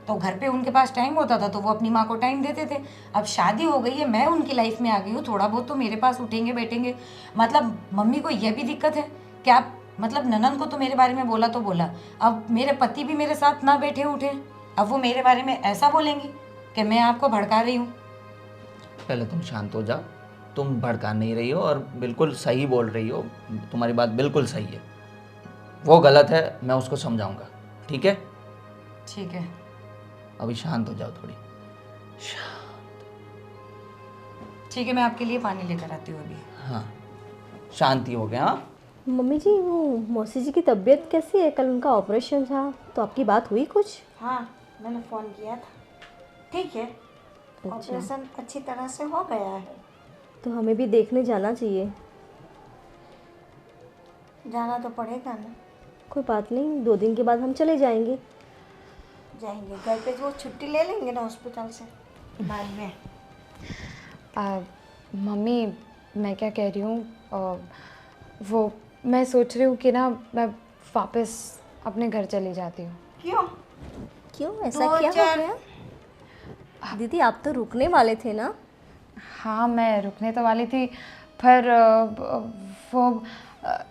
Speaker 1: तो घर पे उनके पास टाइम होता था तो वो अपनी माँ को टाइम देते थे। अब शादी हो गई है, मैं उनकी लाइफ में आ गई हूँ, थोड़ा बहुत तो मेरे पास उठेंगे बैठेंगे। मतलब मम्मी को यह भी दिक्कत है कि आप मतलब ननद को तो मेरे बारे में बोला तो बोला, अब मेरे पति भी मेरे साथ ना बैठे उठे, अब वो मेरे बारे में ऐसा बोलेंगी कि मैं आपको भड़का रही हूँ।
Speaker 2: पहले तुम शांत हो जाओ, तुम भड़का नहीं रही हो और बिल्कुल सही बोल रही हो, तुम्हारी बात बिल्कुल सही है। वो गलत है, मैं उसको समझाऊंगा, ठीक है?
Speaker 1: ठीक है,
Speaker 2: अभी शांत हो जाओ थोड़ी।
Speaker 1: ठीक है, मैं आपके लिए पानी लेकर आती हूँ अभी।
Speaker 2: हाँ, शांति हो गया। हाँ,
Speaker 3: मम्मी जी, वो मौसी जी की तबीयत कैसी है? कल उनका ऑपरेशन था तो आपकी बात हुई कुछ?
Speaker 4: हाँ, मैंने फ़ोन किया था, ठीक है, ऑपरेशन अच्छी तरह से हो गया है।
Speaker 3: तो हमें भी देखने जाना चाहिए।
Speaker 4: जाना तो पड़ेगा ना।
Speaker 3: कोई बात नहीं, 2 दिन के बाद हम चले जाएंगे।
Speaker 4: जाएंगे घर पे, वो छुट्टी ले लेंगे ना हॉस्पिटल से बाद में।
Speaker 5: मम्मी मैं क्या कह रही हूँ, वो मैं सोच रही हूँ कि ना मैं वापस अपने घर चली जाती हूँ।
Speaker 4: क्यों?
Speaker 3: क्यों, ऐसा क्या हो गया? दीदी आप तो रुकने वाले थे ना?
Speaker 5: हाँ मैं रुकने तो वाली थी, पर वो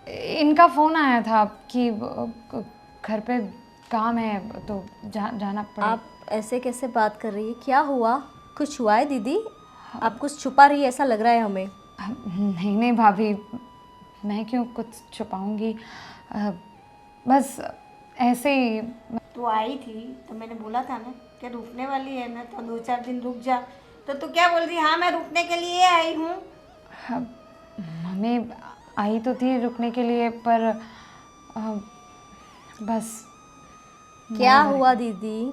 Speaker 5: इनका फ़ोन आया था कि घर पे काम है तो जाना पड़ेगा।
Speaker 3: आप ऐसे कैसे बात कर रही है? क्या हुआ? कुछ हुआ है दीदी? आप कुछ छुपा रही है ऐसा लग रहा है हमें।
Speaker 5: नहीं नहीं भाभी, मैं क्यों कुछ छुपाऊंगी, बस ऐसे ही।
Speaker 4: तू आई थी तो मैंने बोला था ना कि रुकने वाली है ना, तो 2-4 दिन रुक जा। तो तू क्या बोल रही? हाँ मैं रुकने के लिए आई हूँ।
Speaker 5: मम्मी आई तो थी रुकने के लिए, पर बस।
Speaker 3: क्या हुआ दीदी,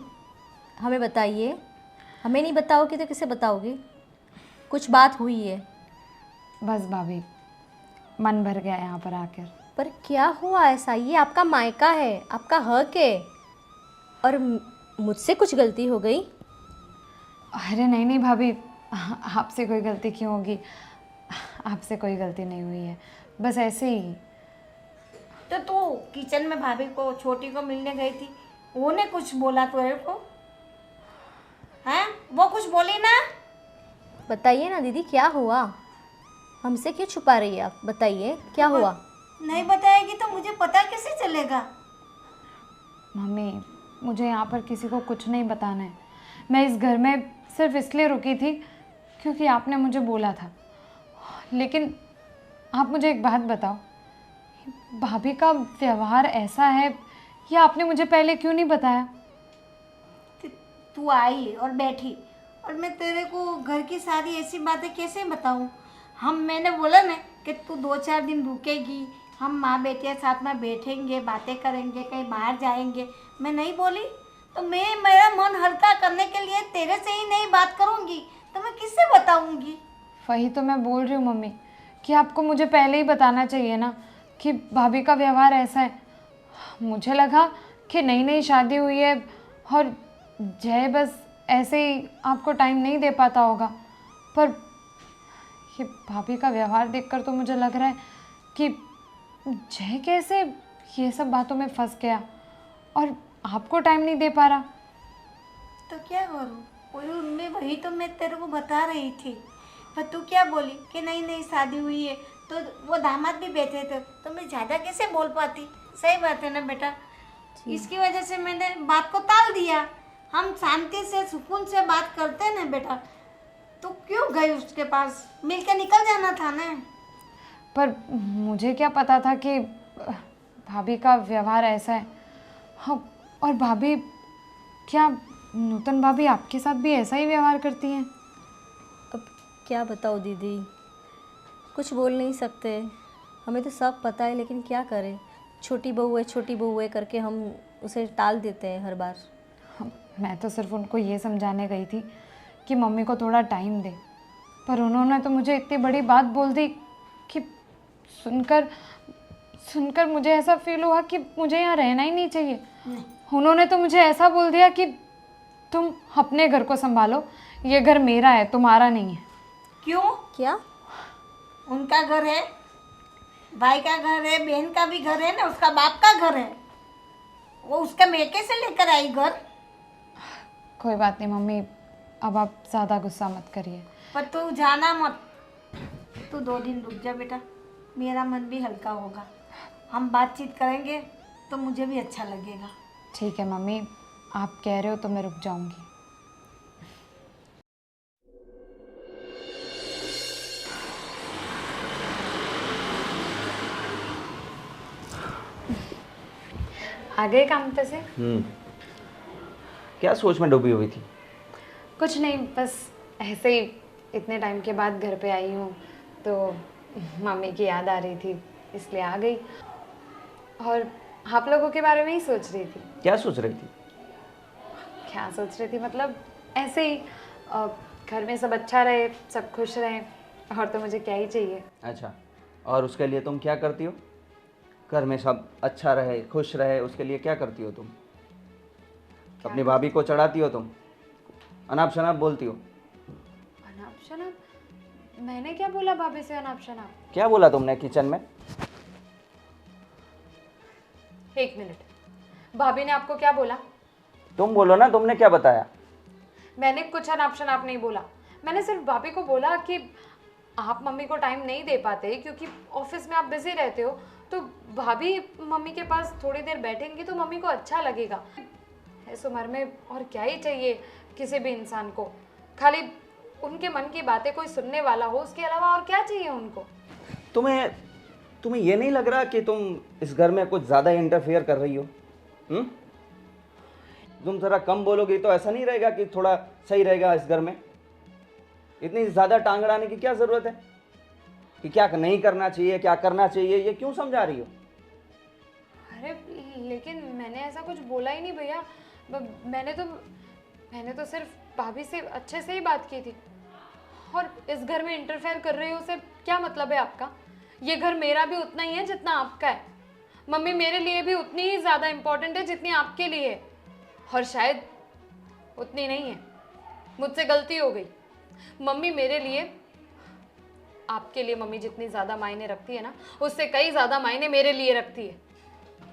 Speaker 3: हमें बताइए। हमें नहीं बताओगी तो किसे बताओगी? कुछ बात हुई है?
Speaker 5: बस भाभी, मन भर गया यहाँ पर आकर।
Speaker 3: पर क्या हुआ ऐसा? ये आपका मायका है, आपका हक है, और मुझसे कुछ गलती हो गई?
Speaker 5: अरे नहीं नहीं भाभी, आपसे कोई गलती क्यों होगी? आपसे कोई गलती नहीं हुई है, बस ऐसे ही।
Speaker 4: तो तू किचन में भाभी को, छोटी को मिलने गई थी, वो ने कुछ बोला तेरे को? हैं? वो कुछ बोली ना?
Speaker 3: बताइए ना दीदी, क्या हुआ? हमसे क्यों छुपा रही है आप? बताइए क्या हुआ?
Speaker 4: नहीं बताएगी तो मुझे पता कैसे चलेगा?
Speaker 5: मम्मी मुझे यहाँ पर किसी को कुछ नहीं बताना है। मैं इस घर में सिर्फ इसलिए रुकी थी क्योंकि आपने मुझे बोला था। लेकिन आप मुझे एक बात बताओ, भाभी का व्यवहार ऐसा है, ये आपने मुझे पहले क्यों नहीं बताया?
Speaker 4: तू आई और बैठी, और मैं तेरे को घर की सारी ऐसी बातें कैसे बताऊं? मैंने बोला ना कि तू 2-4 दिन रुकेगी, हम माँ बेटियाँ साथ में बैठेंगे, बातें करेंगे, कहीं बाहर जाएंगे। मैं नहीं बोली तो मेरा मन हल्का करने के लिए तेरे से ही नहीं बात करूँगी तो मैं किससे बताऊँगी?
Speaker 5: वही तो मैं बोल रही हूँ मम्मी, कि आपको मुझे पहले ही बताना चाहिए ना कि भाभी का व्यवहार ऐसा है। मुझे लगा कि नई नई शादी हुई है और जय बस ऐसे ही आपको टाइम नहीं दे पाता होगा, पर ये भाभी का व्यवहार देखकर तो मुझे लग रहा है कि जय कैसे ये सब बातों में फंस गया और आपको टाइम नहीं दे पा रहा।
Speaker 4: तो क्या करूँ? वही तो मैं तेरे को बता रही थी, पर तू क्या बोली कि नई नई शादी हुई है, तो वो दामाद भी बैठे थे, तो मैं ज़्यादा कैसे बोल पाती? सही बात है ना बेटा? इसकी वजह से मैंने बात को टाल दिया। हम शांति से, सुकून से बात करते हैं ना बेटा। तू क्यों गई उसके पास? मिल के निकल जाना था ना।
Speaker 5: पर मुझे क्या पता था कि भाभी का व्यवहार ऐसा है। हाँ, और भाभी, क्या नूतन भाभी आपके साथ भी ऐसा ही व्यवहार करती हैं?
Speaker 3: अब क्या बताओ दीदी, कुछ बोल नहीं सकते। हमें तो सब पता है, लेकिन क्या करें, छोटी बहू है करके हम उसे टाल देते हैं हर बार।
Speaker 5: मैं तो सिर्फ उनको ये समझाने गई थी कि मम्मी को थोड़ा टाइम दे, पर उन्होंने तो मुझे इतनी बड़ी बात बोल दी कि सुनकर मुझे ऐसा फील हुआ कि मुझे यहाँ रहना ही नहीं चाहिए। उन्होंने तो मुझे ऐसा बोल दिया कि तुम अपने घर को संभालो, ये घर मेरा है, तुम्हारा नहीं है।
Speaker 4: क्यों?
Speaker 3: क्या?
Speaker 4: उनका घर है, भाई का घर है, बहन का भी घर है ना, उसका बाप का घर है। वो उसका मैके से लेकर आई घर।
Speaker 5: कोई बात नहीं मम्मी, अब आप ज़्यादा गुस्सा मत करिए।
Speaker 4: पर तू जाना मत, तू 2 दिन रुक जा बेटा, मेरा मन भी हल्का होगा। हम बातचीत करेंगे तो मुझे भी अच्छा लगेगा।
Speaker 5: ठीक है मम्मी, आप कह रहे हो तो मैं रुक जाऊंगी। आ गए काम पे से?
Speaker 2: क्या सोच में डूबी हुई थी?
Speaker 5: कुछ नहीं, बस ऐसे ही इतने टाइम के बाद घर पे आई हूँ तो मम्मी की याद आ रही थी, इसलिए आ गई। और आप लोगों के बारे में ही सोच रही थी।
Speaker 2: क्या सोच रही थी?
Speaker 5: क्या सोच रही थी मतलब ऐसे ही, घर में सब अच्छा रहे, सब खुश रहे, और तो मुझे क्या ही चाहिए।
Speaker 2: अच्छा, और उसके लिए तुम क्या करती हो? घर में सब अच्छा रहे, खुश रहे, उसके लिए क्या करती हो तुम? अपनी भाभी को चढ़ाती हो तुम, अनाप शनाप बोलती हो।
Speaker 5: अनाप शनाप? मैंने क्या बोला भाभी से अनाप शनाप?
Speaker 2: क्या बोला तुमने किचन में?
Speaker 5: एक मिनट, भाभी ने आपको क्या बोला?
Speaker 2: तुम बोलो ना, तुमने क्या बताया?
Speaker 5: मैंने कुछ अनाप शनाप नहीं बोला। मैंने सिर्फ भाभी को बोला कि आप मम्मी को टाइम नहीं दे पाते क्योंकि ऑफिस में आप बिजी रहते हो, तो भाभी मम्मी के पास थोड़ी देर बैठेंगी तो मम्मी को अच्छा लगेगा। इस उम्र में और क्या ही चाहिए किसी भी इंसान को, खाली उनके मन की बातें कोई सुनने वाला हो, उसके अलावा और क्या चाहिए उनको।
Speaker 2: तुम्हें ये नहीं लग रहा कि तुम इस घर में कुछ ज़्यादा इंटरफेयर कर रही हो? तुम ज़रा कम बोलोगी तो ऐसा नहीं रहेगा कि थोड़ा सही रहेगा इस घर में? इतनी ज़्यादा टांग अड़ाने की क्या ज़रूरत है कि क्या नहीं करना चाहिए, क्या करना चाहिए, ये क्यों समझा रही हो?
Speaker 5: अरे लेकिन मैंने ऐसा कुछ बोला ही नहीं भैया। मैंने तो सिर्फ भाभी से अच्छे से ही बात की थी। और इस घर में इंटरफेयर कर रही हो से क्या मतलब है आपका? ये घर मेरा भी उतना ही है जितना आपका है। मम्मी मेरे लिए भी उतनी ही ज़्यादा इम्पोर्टेंट है जितनी आपके लिए है, और शायद उतनी नहीं है। मुझसे गलती हो गई। मम्मी मेरे लिए, आपके लिए मम्मी जितनी ज़्यादा मायने रखती है ना, उससे कई ज़्यादा मायने मेरे लिए रखती है।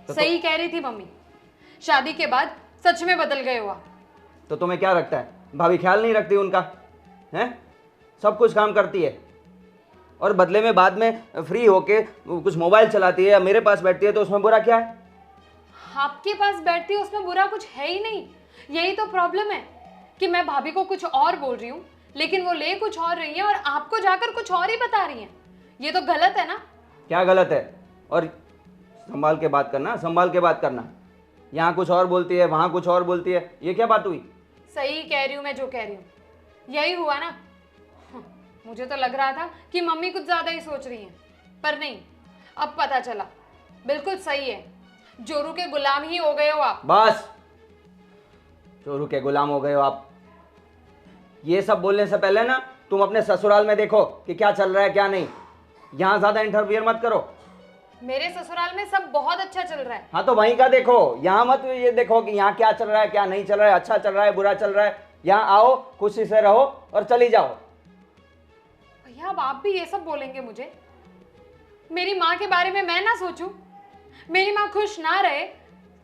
Speaker 5: सही कह रही थी मम्मी, शादी के बाद सच में बदल गए हो आप।
Speaker 2: तो तुम्हें क्या लगता है भाभी ख्याल नहीं रखती उनका? हैं, सब कुछ काम करती है और बदले में बाद में फ्री होके कुछ मोबाइल चलाती है या मेरे पास बैठती है, तो उसमें बुरा क्या है?
Speaker 5: आपके पास बैठती है उसमें बुरा कुछ है ही नहीं। यही तो प्रॉब्लम है कि मैं भाभी को कुछ और बोल रही हूँ लेकिन वो ले कुछ और रही है और आपको जाकर कुछ और ही बता रही है। ये तो गलत है ना?
Speaker 2: क्या गलत है? और संभाल के बात करना, संभाल के बात करना। यहाँ कुछ और बोलती है, वहाँ कुछ और बोलती है, ये क्या बात हुई?
Speaker 5: सही कह रही हूँ मैं जो कह रही हूँ, यही हुआ ना। मुझे तो लग रहा था कि मम्मी कुछ ज़्यादा ही सोच रही हैं, पर नहीं, अब पता चला बिल्कुल सही है। जोरू के गुलाम ही हो गए हो आप।
Speaker 2: बस, जोरू के गुलाम हो गए हो आप। ये सब बोलने से पहले ना तुम अपने ससुराल में देखो कि क्या चल रहा है क्या नहीं। यहाँ ज़्यादा इंटरफियर मत करो।
Speaker 5: मेरे ससुराल में सब बहुत अच्छा चल रहा है।
Speaker 2: हाँ तो वहीं का देखो, यहाँ मत ये देखो कि यहाँ क्या चल रहा है क्या नहीं चल रहा है, अच्छा चल रहा है बुरा चल रहा है। यहाँ आओ, खुशी से रहो और चली जाओ।
Speaker 5: भैया अब आप भी ये सब बोलेंगे मुझे? मेरी माँ के बारे में मैं ना सोचूं, मेरी माँ खुश ना रहे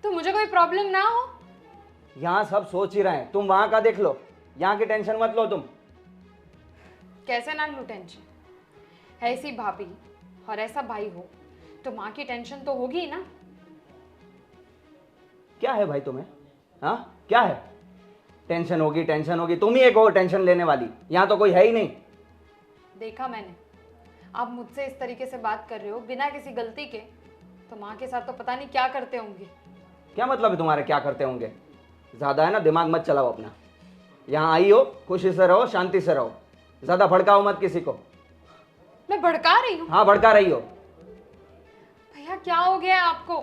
Speaker 5: तो मुझे कोई प्रॉब्लम ना हो?
Speaker 2: यहाँ सब सोच ही रहे हैं, तुम वहाँ का देख लो, यहाँ की टेंशन मत लो तुम।
Speaker 5: कैसे ना लूं टेंशन? ऐसी भाभी और ऐसा भाई हो तो माँ की टेंशन तो होगी ही ना।
Speaker 2: क्या है भाई तुम्हें? हाँ क्या है? टेंशन होगी, टेंशन होगी, तुम ही एक हो टेंशन लेने वाली, यहाँ तो कोई है ही नहीं। देखा
Speaker 5: मैंने, आप मुझसे इस तरीके से बात कर रहे हो बिना किसी गलती के, तो माँ के साथ तो पता नहीं क्या करते होंगे।
Speaker 2: क्या मतलब है तुम्हारे क्या करते होंगे? ज़्यादा है ना, दिमाग मत चलाओ अपना। यहाँ आई हो, खुशी से रहो, शांति से रहो, ज़्यादा भड़काओ मत किसी को।
Speaker 5: मैं भड़का रही हूँ?
Speaker 2: हाँ भड़का रही हो।
Speaker 5: भैया क्या हो गया आपको?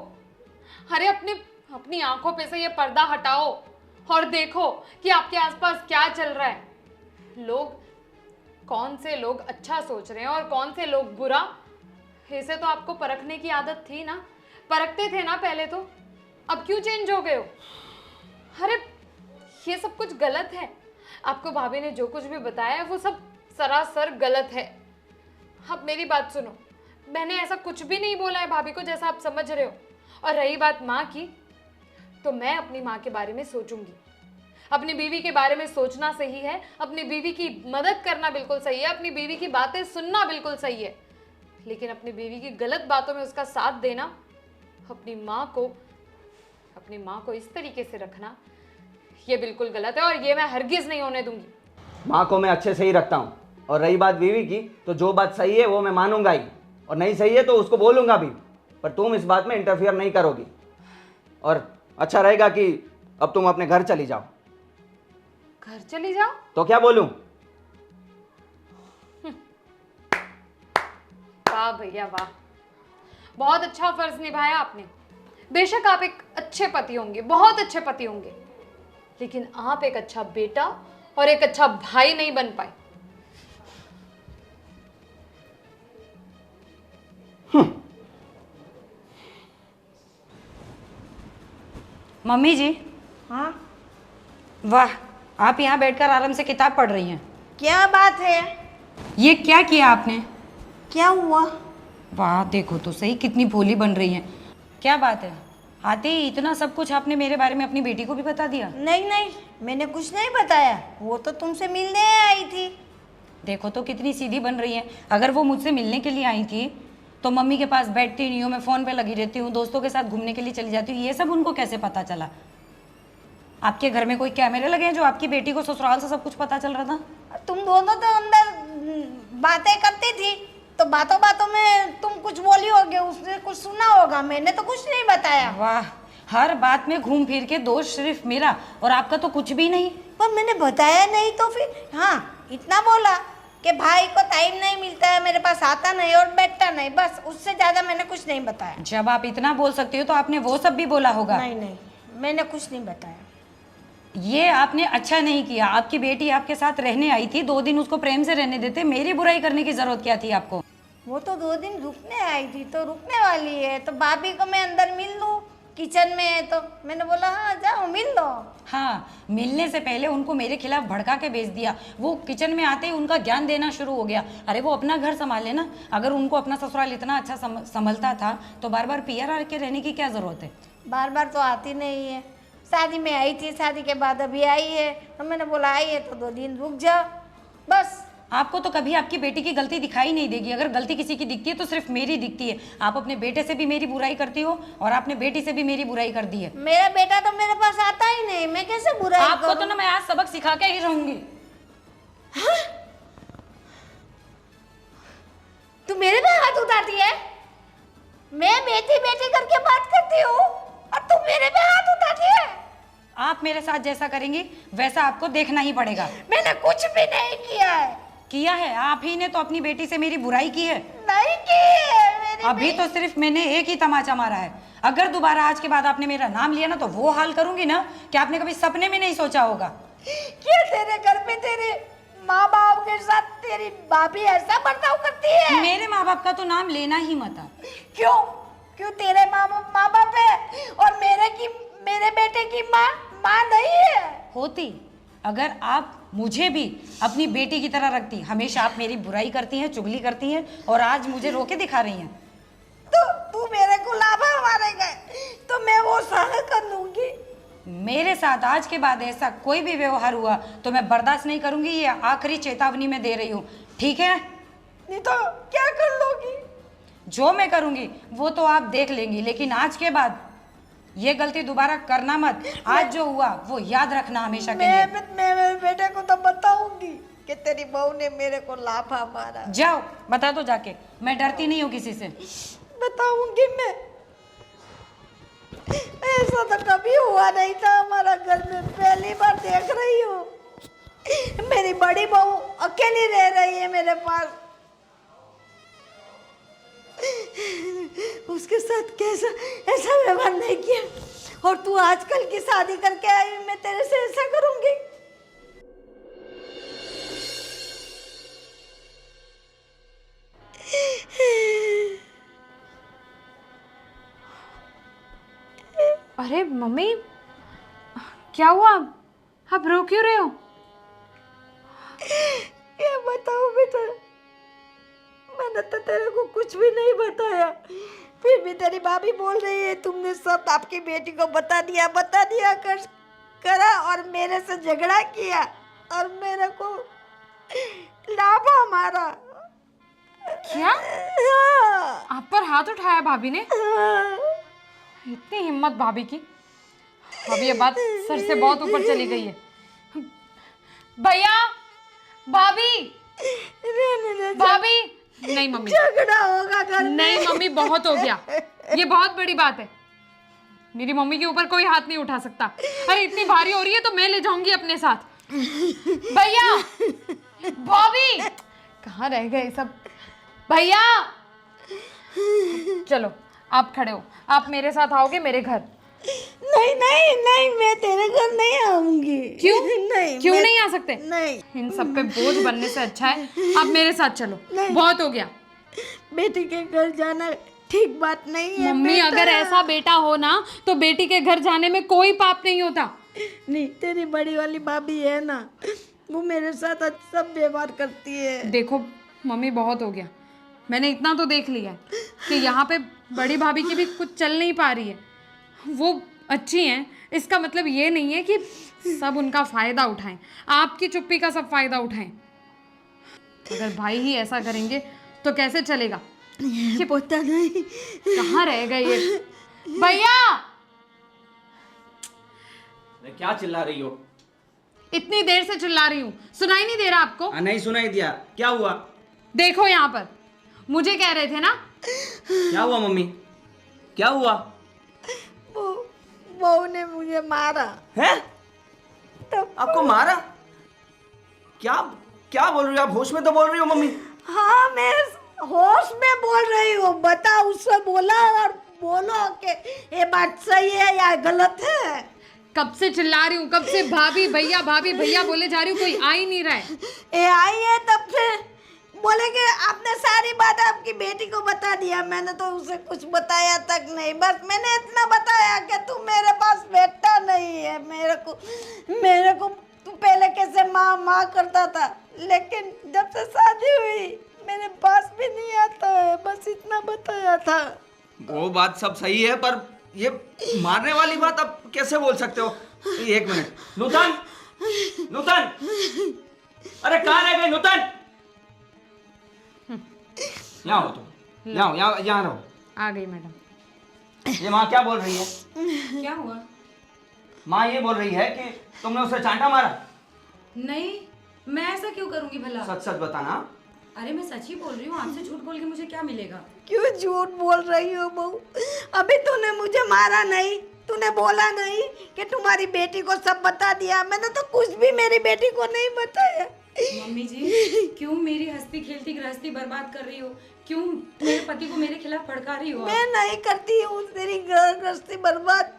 Speaker 5: अरे अपनी आंखों पे से ये पर्दा हटाओ और देखो कि आपके आसपास क्या चल रहा है। कौन से लोग अच्छा सोच रहे हैं और कौन से लोग बुरा, इसे तो आपको परखने की आदत थी ना, परखते थे ना पहले तो, अब क्यों चेंज हो गए हो? अरे ये सब कुछ गलत है। आपको भाभी ने जो कुछ भी बताया है वो सब सरासर गलत है। अब मेरी बात सुनो, मैंने ऐसा कुछ भी नहीं बोला है भाभी को जैसा आप समझ रहे हो। और रही बात माँ की, तो मैं अपनी माँ के बारे में सोचूंगी। अपनी बीवी के बारे में सोचना सही है, अपनी बीवी की मदद करना बिल्कुल सही है, अपनी बीवी की बातें सुनना बिल्कुल सही है, लेकिन अपनी बीवी की गलत बातों में उसका साथ देना, अपनी माँ को इस तरीके से रखना, ये बिल्कुल गलत है और ये मैं हरगिज नहीं होने दूंगी।
Speaker 2: माँ को मैं अच्छे से ही रखता हूँ, और रही बात बीवी की, तो जो बात सही है वो मैं मानूंगा ही, और नहीं सही है तो उसको बोलूंगा भी, पर तुम इस बात में इंटरफियर नहीं करोगी। और अच्छा रहेगा कि अब तुम अपने घर चली जाओ।
Speaker 5: घर चली जाओ? तो
Speaker 2: क्या बोलूं?
Speaker 5: वाह भैया वाह, बहुत अच्छा फर्ज निभाया आपने। बेशक आप एक अच्छे पति होंगे, बहुत अच्छे पति होंगे, लेकिन आप एक अच्छा बेटा और एक अच्छा भाई नहीं बन पाए।
Speaker 1: मम्मी जी,
Speaker 4: हाँ,
Speaker 1: वाह, आप यहाँ बैठकर आराम से किताब पढ़ रही हैं।
Speaker 4: क्या बात है?
Speaker 1: ये क्या किया आपने?
Speaker 4: क्या हुआ?
Speaker 1: वाह, देखो तो सही कितनी भोली बन रही हैं। क्या बात है, आते ही इतना सब कुछ आपने मेरे बारे में अपनी बेटी को भी बता दिया?
Speaker 4: नहीं नहीं, मैंने कुछ नहीं बताया, वो तो तुमसे मिलने आई थी।
Speaker 1: देखो तो कितनी सीधी बन रही है। अगर वो मुझसे मिलने के लिए आई थी तो मम्मी के पास बैठती नहीं हूँ, मैं फ़ोन पे लगी रहती हूँ, दोस्तों के साथ घूमने के लिए चली जाती हूँ, ये सब उनको कैसे पता चला? आपके घर में कोई कैमरे लगे हैं जो आपकी बेटी को ससुराल से सब कुछ पता चल रहा था?
Speaker 4: तुम दोनों तो अंदर बातें करती थी, तो बातों बातों में तुम कुछ बोली होगी, उसने कुछ सुना होगा, मैंने तो कुछ नहीं बताया।
Speaker 1: वाह, हर बात में घूम फिर के दोष सिर्फ मेरा और आपका तो कुछ भी नहीं।
Speaker 4: पर मैंने बताया नहीं तो फिर? हाँ, इतना बोला कि भाई को टाइम नहीं मिलता है, मेरे पास आता नहीं और बैठता नहीं, बस उससे ज़्यादा मैंने कुछ नहीं बताया।
Speaker 1: जब आप इतना बोल सकती हो तो आपने वो सब भी बोला होगा।
Speaker 4: नहीं नहीं, मैंने कुछ नहीं बताया।
Speaker 1: ये आपने अच्छा नहीं किया। आपकी बेटी आपके साथ रहने आई थी, 2 दिन उसको प्रेम से रहने देते, मेरी बुराई करने की जरूरत क्या थी आपको?
Speaker 4: वो तो 2 दिन रुकने आई थी तो रुकने वाली है, तो भाभी को मैं अंदर मिल लूँ, किचन में है, तो मैंने बोला हाँ जाओ मिल लो।
Speaker 1: हाँ, मिलने से पहले उनको मेरे खिलाफ भड़का के भेज दिया। वो किचन में आते ही उनका ज्ञान देना शुरू हो गया। अरे वो अपना घर संभाले ना। अगर उनको अपना ससुराल इतना अच्छा संभलता था तो बार बार पीआर आके रहने की क्या जरूरत है?
Speaker 4: बार बार तो आती नहीं है, शादी में आई थी, शादी के बाद अभी आई है, तो मैंने बोला आई है तो 2 दिन रुक जाओ बस।
Speaker 1: आपको तो कभी आपकी बेटी की गलती दिखाई नहीं देगी। अगर गलती किसी की दिखती है तो सिर्फ मेरी दिखती है। आप अपने बेटे से भी मेरी बुराई करती हो और आपने बेटी से भी मेरी बुराई कर दी है।
Speaker 4: मेरा बेटा तो मेरे पास आता ही नहीं, मैं कैसे बुराई
Speaker 1: आपको
Speaker 4: करूं?
Speaker 1: तो ना मैं आज सबक सिखा के ही रहूंगी।
Speaker 4: तू मेरे पे हाथ उठाती है? मैं बेटी बेटी करके बात करती हूँ और तू मेरे पे हाथ उठाती है?
Speaker 1: आप मेरे साथ जैसा करेंगी वैसा आपको देखना ही पड़ेगा।
Speaker 4: मैंने कुछ भी नहीं किया है।
Speaker 1: किया है, आप ही ने तो अपनी बेटी से मेरी बुराई की है।
Speaker 4: नहीं की है मेरी
Speaker 1: अभी तो सिर्फ मैंने एक ही तमाचा मारा है। अगर दोबारा आज के बाद आपने मेरा नाम लिया ना तो वो हाल करूंगी ना कि आपने कभी सपने में नहीं सोचा होगा।
Speaker 4: क्या तेरे घर में तेरे माँ बाप के साथ तेरी भाभी ऐसा बर्ताव करती है?
Speaker 1: मेरे माँ बाप का तो नाम लेना ही मत।
Speaker 4: क्यों? क्यों तेरे माँ बाप है और मेरे बेटे की माँ नहीं है?
Speaker 1: होती, अगर आप मुझे भी अपनी बेटी की तरह रखती। हमेशा आप मेरी बुराई करती हैं, चुगली करती हैं और आज मुझे रोके दिखा रही हैं।
Speaker 4: तो तू मेरे को लाभा मारेगा तो मैं वो सहन कर लूंगी।
Speaker 1: मेरे साथ आज के बाद ऐसा कोई भी व्यवहार हुआ तो मैं बर्दाश्त नहीं करूंगी। ये आखिरी चेतावनी मैं दे रही हूँ, ठीक है?
Speaker 4: नहीं तो क्या कर लोगी?
Speaker 1: जो मैं करूंगी वो तो आप देख लेंगी, लेकिन आज के बाद ये गलती दोबारा करना मत। आज जो हुआ वो याद रखना हमेशा के लिए।
Speaker 4: मैं मेरे बेटे को तो बताऊंगी कि तेरी बहू ने मेरे को लाफा मारा।
Speaker 1: जाओ बता दो जाके, मैं डरती नहीं हूँ किसी से।
Speaker 4: बताऊंगी मैं। ऐसा तो कभी हुआ नहीं था हमारा घर में, पहली बार देख रही हूँ। मेरी बड़ी बहू अकेली रह रही है मेरे पास, उसके साथ कैसा ऐसा व्यवहार नहीं किया और तू आजकल की शादी करके आई, मैं तेरे से ऐसा करूंगी?
Speaker 5: अरे मम्मी, क्या हुआ? आप रो क्यों रहे हो?
Speaker 4: क्या बताऊं बेटा, मैंने तो तेरे को कुछ भी नहीं बताया, फिर भी तेरी भाभी बोल रही है तुमने सब आपकी बेटी को बता दिया करा और मेरे से झगड़ा किया और मेरे को लाभा मारा।
Speaker 5: क्या?
Speaker 4: हाँ,
Speaker 5: आप पर हाथ उठाया भाभी ने?
Speaker 4: हाँ।
Speaker 5: इतनी हिम्मत भाभी की। अभी ये बात सर से बहुत ऊपर चली गई है। भैया, भाभी, भाभी। नहीं मम्मी,
Speaker 4: झगड़ा होगा घर में।
Speaker 5: नहीं मम्मी, बहुत हो गया। ये बहुत बड़ी बात है। मेरी मम्मी के ऊपर कोई हाथ नहीं उठा सकता। अरे इतनी भारी हो रही है तो मैं ले जाऊंगी अपने साथ। भैया, भाभी, कहाँ रह गए सब? भैया, चलो आप खड़े हो, आप मेरे साथ आओगे मेरे घर?
Speaker 4: नहीं नहीं नहीं, मैं तेरे घर नहीं आऊंगी।
Speaker 5: क्यों?
Speaker 4: नहीं,
Speaker 5: क्यों नहीं आ सकते?
Speaker 4: नहीं,
Speaker 5: इन सब पे बोझ बनने से अच्छा है आप मेरे साथ चलो।
Speaker 4: नहीं।
Speaker 5: बहुत हो गया।
Speaker 4: बेटी के घर जाना ठीक बात नहीं है
Speaker 5: मम्मी
Speaker 4: बेटा।
Speaker 5: अगर ऐसा बेटा हो ना तो बेटी के घर जाने में कोई पाप नहीं होता।
Speaker 4: नहीं, तेरी बड़ी वाली भाभी है ना, वो मेरे साथ सब व्यवहार करती है।
Speaker 5: देखो मम्मी बहुत हो गया, मैंने इतना तो देख लिया है कि यहाँ पे बड़ी भाभी की भी कुछ चल नहीं पा रही है। वो अच्छी हैं, इसका मतलब ये नहीं है कि सब उनका फ़ायदा उठाएं, आपकी चुप्पी का सब फ़ायदा उठाएं। अगर भाई ही ऐसा करेंगे तो कैसे चलेगा?
Speaker 4: ये पता नहीं
Speaker 5: कहाँ रह गए ये भैया?
Speaker 2: क्या चिल्ला रही हो?
Speaker 5: इतनी देर से चिल्ला रही हूँ, सुनाई नहीं दे रहा आपको?
Speaker 2: नहीं सुनाई दिया। क्या हुआ?
Speaker 5: देखो यहाँ पर, मुझे कह रहे थे ना।
Speaker 2: क्या हुआ मम्मी? क्या हुआ?
Speaker 4: बहू ने मुझे मारा
Speaker 2: है?
Speaker 4: तो
Speaker 2: आपको मारा? क्या क्या बोल रही हो आप? होश में तो बोल रही हो मम्मी।
Speaker 4: हाँ, मैं होश में बोल रही हूँ। बता, उससे बोला और बोलो कि ये बात सही है या गलत है।
Speaker 5: कब से चिल्ला रही हूँ, कब से भाभी भैया बोले जा रही हूँ, कोई आ ही नहीं रहा है।
Speaker 4: ये आई है तब से बोले कि आपने सारी बात आपकी बेटी को बता दिया। मैंने तो उसे कुछ बताया तक नहीं, बस मैंने इतना बताया कि तू मेरे पास बेटा नहीं है। मेरे को तू पहले कैसे माँ करता था, लेकिन जब से शादी हुई मेरे पास भी नहीं आता है। बस इतना बताया था।
Speaker 2: वो बात सब सही है, पर ये मारने वाली बात आप कैसे बोल सकते हो? एक मिनट, नूतन, नूतन, अरे कहाँ रह गए नूतन? यहाँ हो तुम, यहाँ रहो।
Speaker 5: आ गई मैडम।
Speaker 2: ये माँ क्या बोल रही है?
Speaker 1: क्या हुआ?
Speaker 2: माँ ये बोल रही है कि तुमने उसे चांटा मारा।
Speaker 1: नहीं, मैं ऐसा क्यों करूंगी भला?
Speaker 2: सच सच बताना।
Speaker 1: अरे मैं सच ही बोल रही हूँ, आपसे झूठ बोल के मुझे क्या मिलेगा?
Speaker 4: क्यों झूठ बोल रही हो बहू? अभी तूने मुझे मारा नहीं, तूने बोला नहीं कि तुम्हारी बेटी को सब बता दिया। मैंने तो कुछ भी मेरी बेटी को नहीं बताया।
Speaker 1: मम्मी जी, क्यों मेरी हंसती खेलती गृहस्थी बर्बाद कर रही हो? क्यों मेरे पति को मेरे खिलाफ भड़का रही हो आप?
Speaker 4: मैं नहीं करती हूँ तेरी गृहस्थी बर्बाद,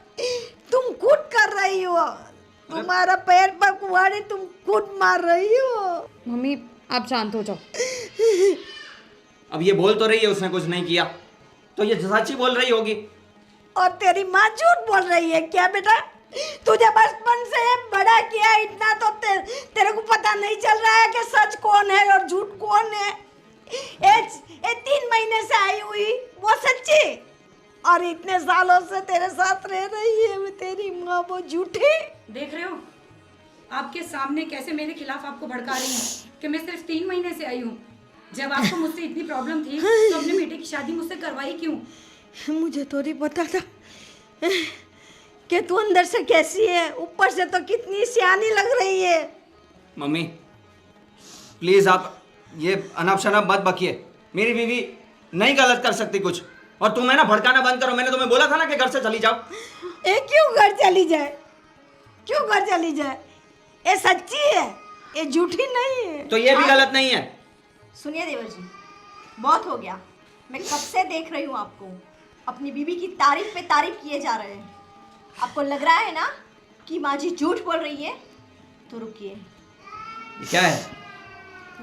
Speaker 4: तुम खुद कर रही हो। तुम्हारा पैर पर कुहाड़ी तुम खुद मार रही हो।
Speaker 5: मम्मी आप शांत हो जाओ।
Speaker 2: अब ये बोल तो रही है उसने कुछ नहीं किया, तो ये सच ही बोल रही होगी।
Speaker 4: और तेरी माँ झूठ बोल रही है क्या बेटा? तुझे बचपन से बड़ा किया इतना, तो तेरे को पता नहीं चल रहा है कि सच कौन है और झूठ कौन है? ये 3 महीने से आई हुई वो सच्ची, और इतने सालों से तेरे साथ रह रही है तेरी माँ वो झूठी।
Speaker 1: देख रहे हो आपके सामने कैसे मेरे खिलाफ आपको भड़का रही हूँ कि मैं सिर्फ 3 महीने से आई हूँ। जब आपको मुझसे इतनी प्रॉब्लम थी तो अपने बेटे की शादी मुझसे करवाई क्यों?
Speaker 4: मुझे थोड़ी पता था कि तू अंदर से कैसी है, ऊपर से तो कितनी सियानी लग रही है।
Speaker 2: मम्मी प्लीज आप ये अनाप शनाप मत बकिए। मेरी बीवी नहीं गलत कर सकती कुछ, और तुम है ना भड़काना बंद करो। मैंने तुम्हें बोला था ना कि घर से चली जाओ।
Speaker 4: ये क्यों घर चली जाए? क्यों घर चली जाए? ये सच्ची है, ये झूठी नहीं है।
Speaker 2: तो ये भी गलत नहीं है।
Speaker 7: सुनिए देवर जी, बहुत हो गया। मैं कब से देख रही हूँ आपको अपनी बीवी की तारीफ पे तारीफ किए जा रहे हैं। आपको लग रहा है ना कि माँ जी झूठ बोल रही है? तो रुकिए,
Speaker 2: ये क्या है?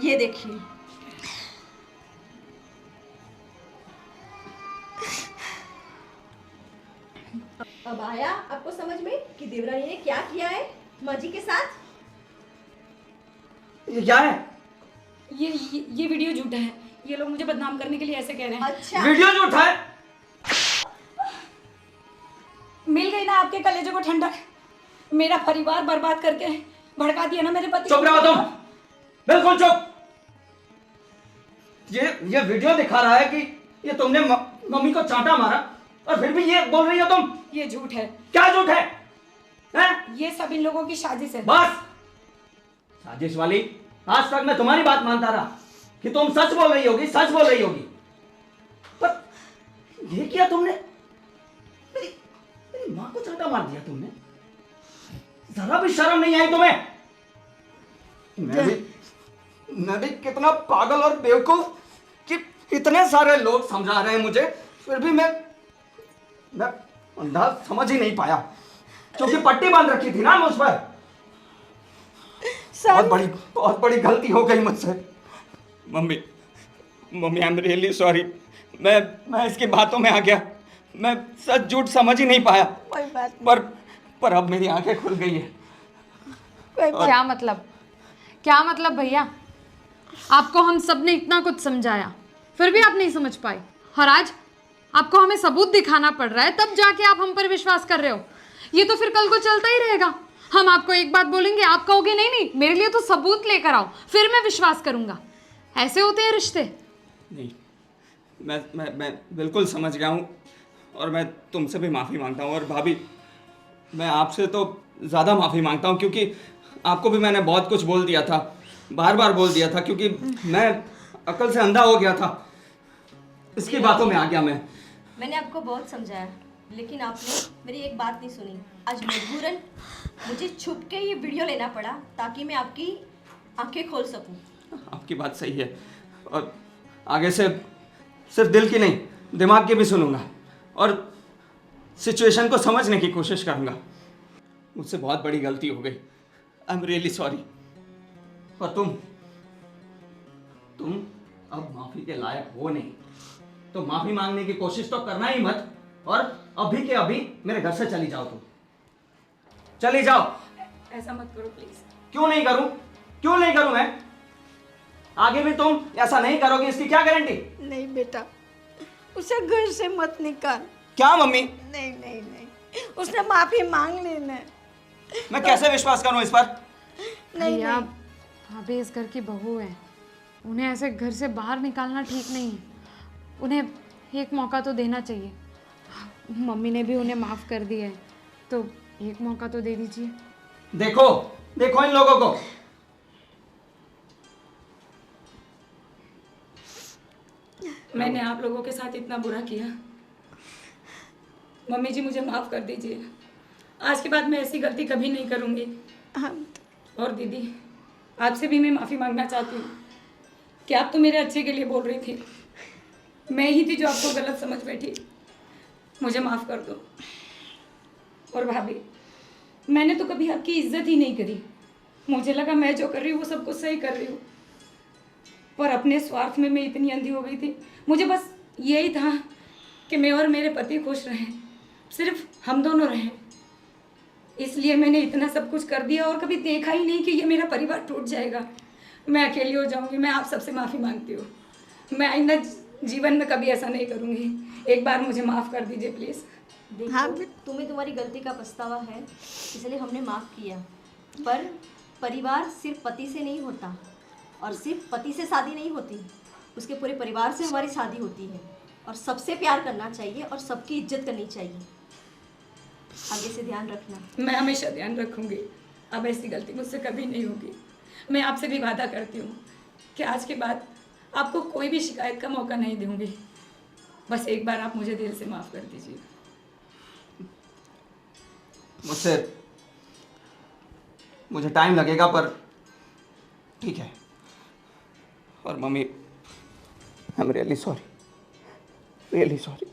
Speaker 7: ये देखिए। अब आया आपको समझ में कि देवरानी ने क्या किया है माँ जी के साथ?
Speaker 2: ये क्या है?
Speaker 1: ये वीडियो झूठा है। ये लोग मुझे बदनाम करने के लिए ऐसे कह रहे हैं।
Speaker 7: अच्छा,
Speaker 2: वीडियो जो उठा है?
Speaker 1: मिल गई ना आपके कलेजे को ठंडक। मेरा परिवार बर्बाद करके भड़का दिया ना मेरे पति
Speaker 2: चुप रहो तुम, बिल्कुल चुप। ये वीडियो दिखा रहा है कि ये तुमने मम्मी को चांटा मारा, और फिर भी ये बोल रही हो तुम।
Speaker 1: ये झूठ है।
Speaker 2: क्या झूठ है? हैं?
Speaker 1: ये सब इन लोगों की साजिश है।
Speaker 2: बस साजिश वाली। आज तक मैं तुम्हारी बात मानता रहा कि तुम सच बोल रही होगी, सच बोल रही होगी, पर ये किया तुमने। मेरी मां को चांटा मार दिया तुमने। जरा भी शर्म नहीं आई तुम्हें? मैं भी कितना पागल और बेवकूफ कि इतने सारे लोग समझा रहे हैं मुझे, फिर भी मैं अंदाज समझ ही नहीं पाया, क्योंकि पट्टी बांध रखी थी ना मुझ पर। बहुत बड़ी गलती हो गई मुझसे। Mummy I am really sorry. मैं इसकी बातों में आ गया। मैं सच झूठ समझ ही नहीं पाया।
Speaker 4: कोई बात
Speaker 2: पर अब मेरी आंखें खुल गई है।
Speaker 5: क्या मतलब? क्या मतलब भैया? आपको हम सब ने इतना कुछ समझाया, फिर भी आप नहीं समझ पाए, और आज आपको हमें सबूत दिखाना पड़ रहा है, तब जाके आप हम पर विश्वास कर रहे हो। ये तो फिर कल को चलता ही रहेगा। हम आपको एक बात बोलेंगे, आप कहोगे नहीं नहीं मेरे लिए तो सबूत लेकर आओ, फिर मैं विश्वास करूंगा। ऐसे होते हैं रिश्ते।
Speaker 2: नहीं, मैं बिल्कुल समझ गया हूँ, और मैं तुमसे भी माफ़ी मांगता हूँ। और भाभी, मैं आपसे तो ज़्यादा माफ़ी मांगता हूँ, क्योंकि आपको भी मैंने बहुत कुछ बोल दिया था, बार बार बोल दिया था, क्योंकि मैं अकल से अंधा हो गया था। इसकी बातों में आ गया मैं।
Speaker 7: मैंने आपको बहुत समझाया, लेकिन आपने मेरी एक बात नहीं सुनी। आज मजबूरन मुझे छुप के ये वीडियो लेना पड़ा ताकि मैं आपकी आंखें खोल सकूं।
Speaker 2: आपकी बात सही है, और आगे से सिर्फ दिल की नहीं, दिमाग की भी सुनूंगा, और सिचुएशन को समझने की कोशिश करूंगा। मुझसे बहुत बड़ी गलती हो गई। I am really sorry. और तुम अब माफी के लायक हो नहीं, तो माफी मांगने की कोशिश तो करना ही मत, और अभी के अभी मेरे घर से चली जाओ। तुम चली जाओ।
Speaker 1: ऐसा मत करो प्लीज।
Speaker 2: क्यों नहीं करूं? क्यों नहीं करूं मैं? आगे भी तुम ऐसा नहीं करोगे, इसकी क्या गारंटी?
Speaker 4: नहीं बेटा, उसे घर से मत निकाल।
Speaker 2: क्या मम्मी?
Speaker 4: नहीं नहीं नहीं, उसने माफी मांग लेना।
Speaker 2: मैं कैसे विश्वास करूं इस पर?
Speaker 4: नहीं
Speaker 5: भैया,
Speaker 4: नहीं,
Speaker 5: भाभी इस घर की बहू है, उन्हें ऐसे घर से बाहर निकालना ठीक नहीं है। उन्हें एक मौका तो देना चाहिए। मम्मी ने भी उन्हें माफ़ कर दिया है, तो एक मौका तो दे दीजिए।
Speaker 2: देखो देखो इन लोगों को।
Speaker 1: मैंने आप लोगों के साथ इतना बुरा किया। मम्मी जी मुझे माफ़ कर दीजिए। आज के बाद मैं ऐसी गलती कभी नहीं करूँगी। और दीदी, आपसे भी मैं माफ़ी मांगना चाहती हूँ कि आप तो मेरे अच्छे के लिए बोल रही थी। मैं ही थी जो आपको गलत समझ बैठी। मुझे माफ़ कर दो। और भाभी, मैंने तो कभी आपकी इज्जत ही नहीं करी। मुझे लगा मैं जो कर रही हूँ वो सब कुछ सही कर रही हूँ, पर अपने स्वार्थ में मैं इतनी अंधी हो गई थी। मुझे बस यही था कि मैं और मेरे पति खुश रहें, सिर्फ हम दोनों रहें। इसलिए मैंने इतना सब कुछ कर दिया और कभी देखा ही नहीं कि ये मेरा परिवार टूट जाएगा, मैं अकेली हो जाऊंगी। मैं आप सबसे माफ़ी मांगती हूँ। मैं आइंदा जीवन में कभी ऐसा नहीं करूँगी। एक बार मुझे माफ़ कर दीजिए प्लीज़।
Speaker 7: देखो, तुम्हें तुम्हारी गलती का पछतावा है, इसलिए हमने माफ़ किया। पर परिवार सिर्फ पति से नहीं होता, और सिर्फ पति से शादी नहीं होती, उसके पूरे परिवार से हमारी शादी होती है। और सबसे प्यार करना चाहिए और सबकी इज्जत करनी चाहिए। आगे से ध्यान रखना।
Speaker 1: मैं हमेशा ध्यान रखूँगी। अब ऐसी गलती मुझसे कभी नहीं होगी। मैं आपसे भी वादा करती हूँ कि आज के बाद आपको कोई भी शिकायत का मौका नहीं दूँगी। बस एक बार आप मुझे दिल से माफ़ कर दीजिए।
Speaker 2: मुझे टाइम लगेगा, पर ठीक है। और mummy, I am really sorry, really sorry.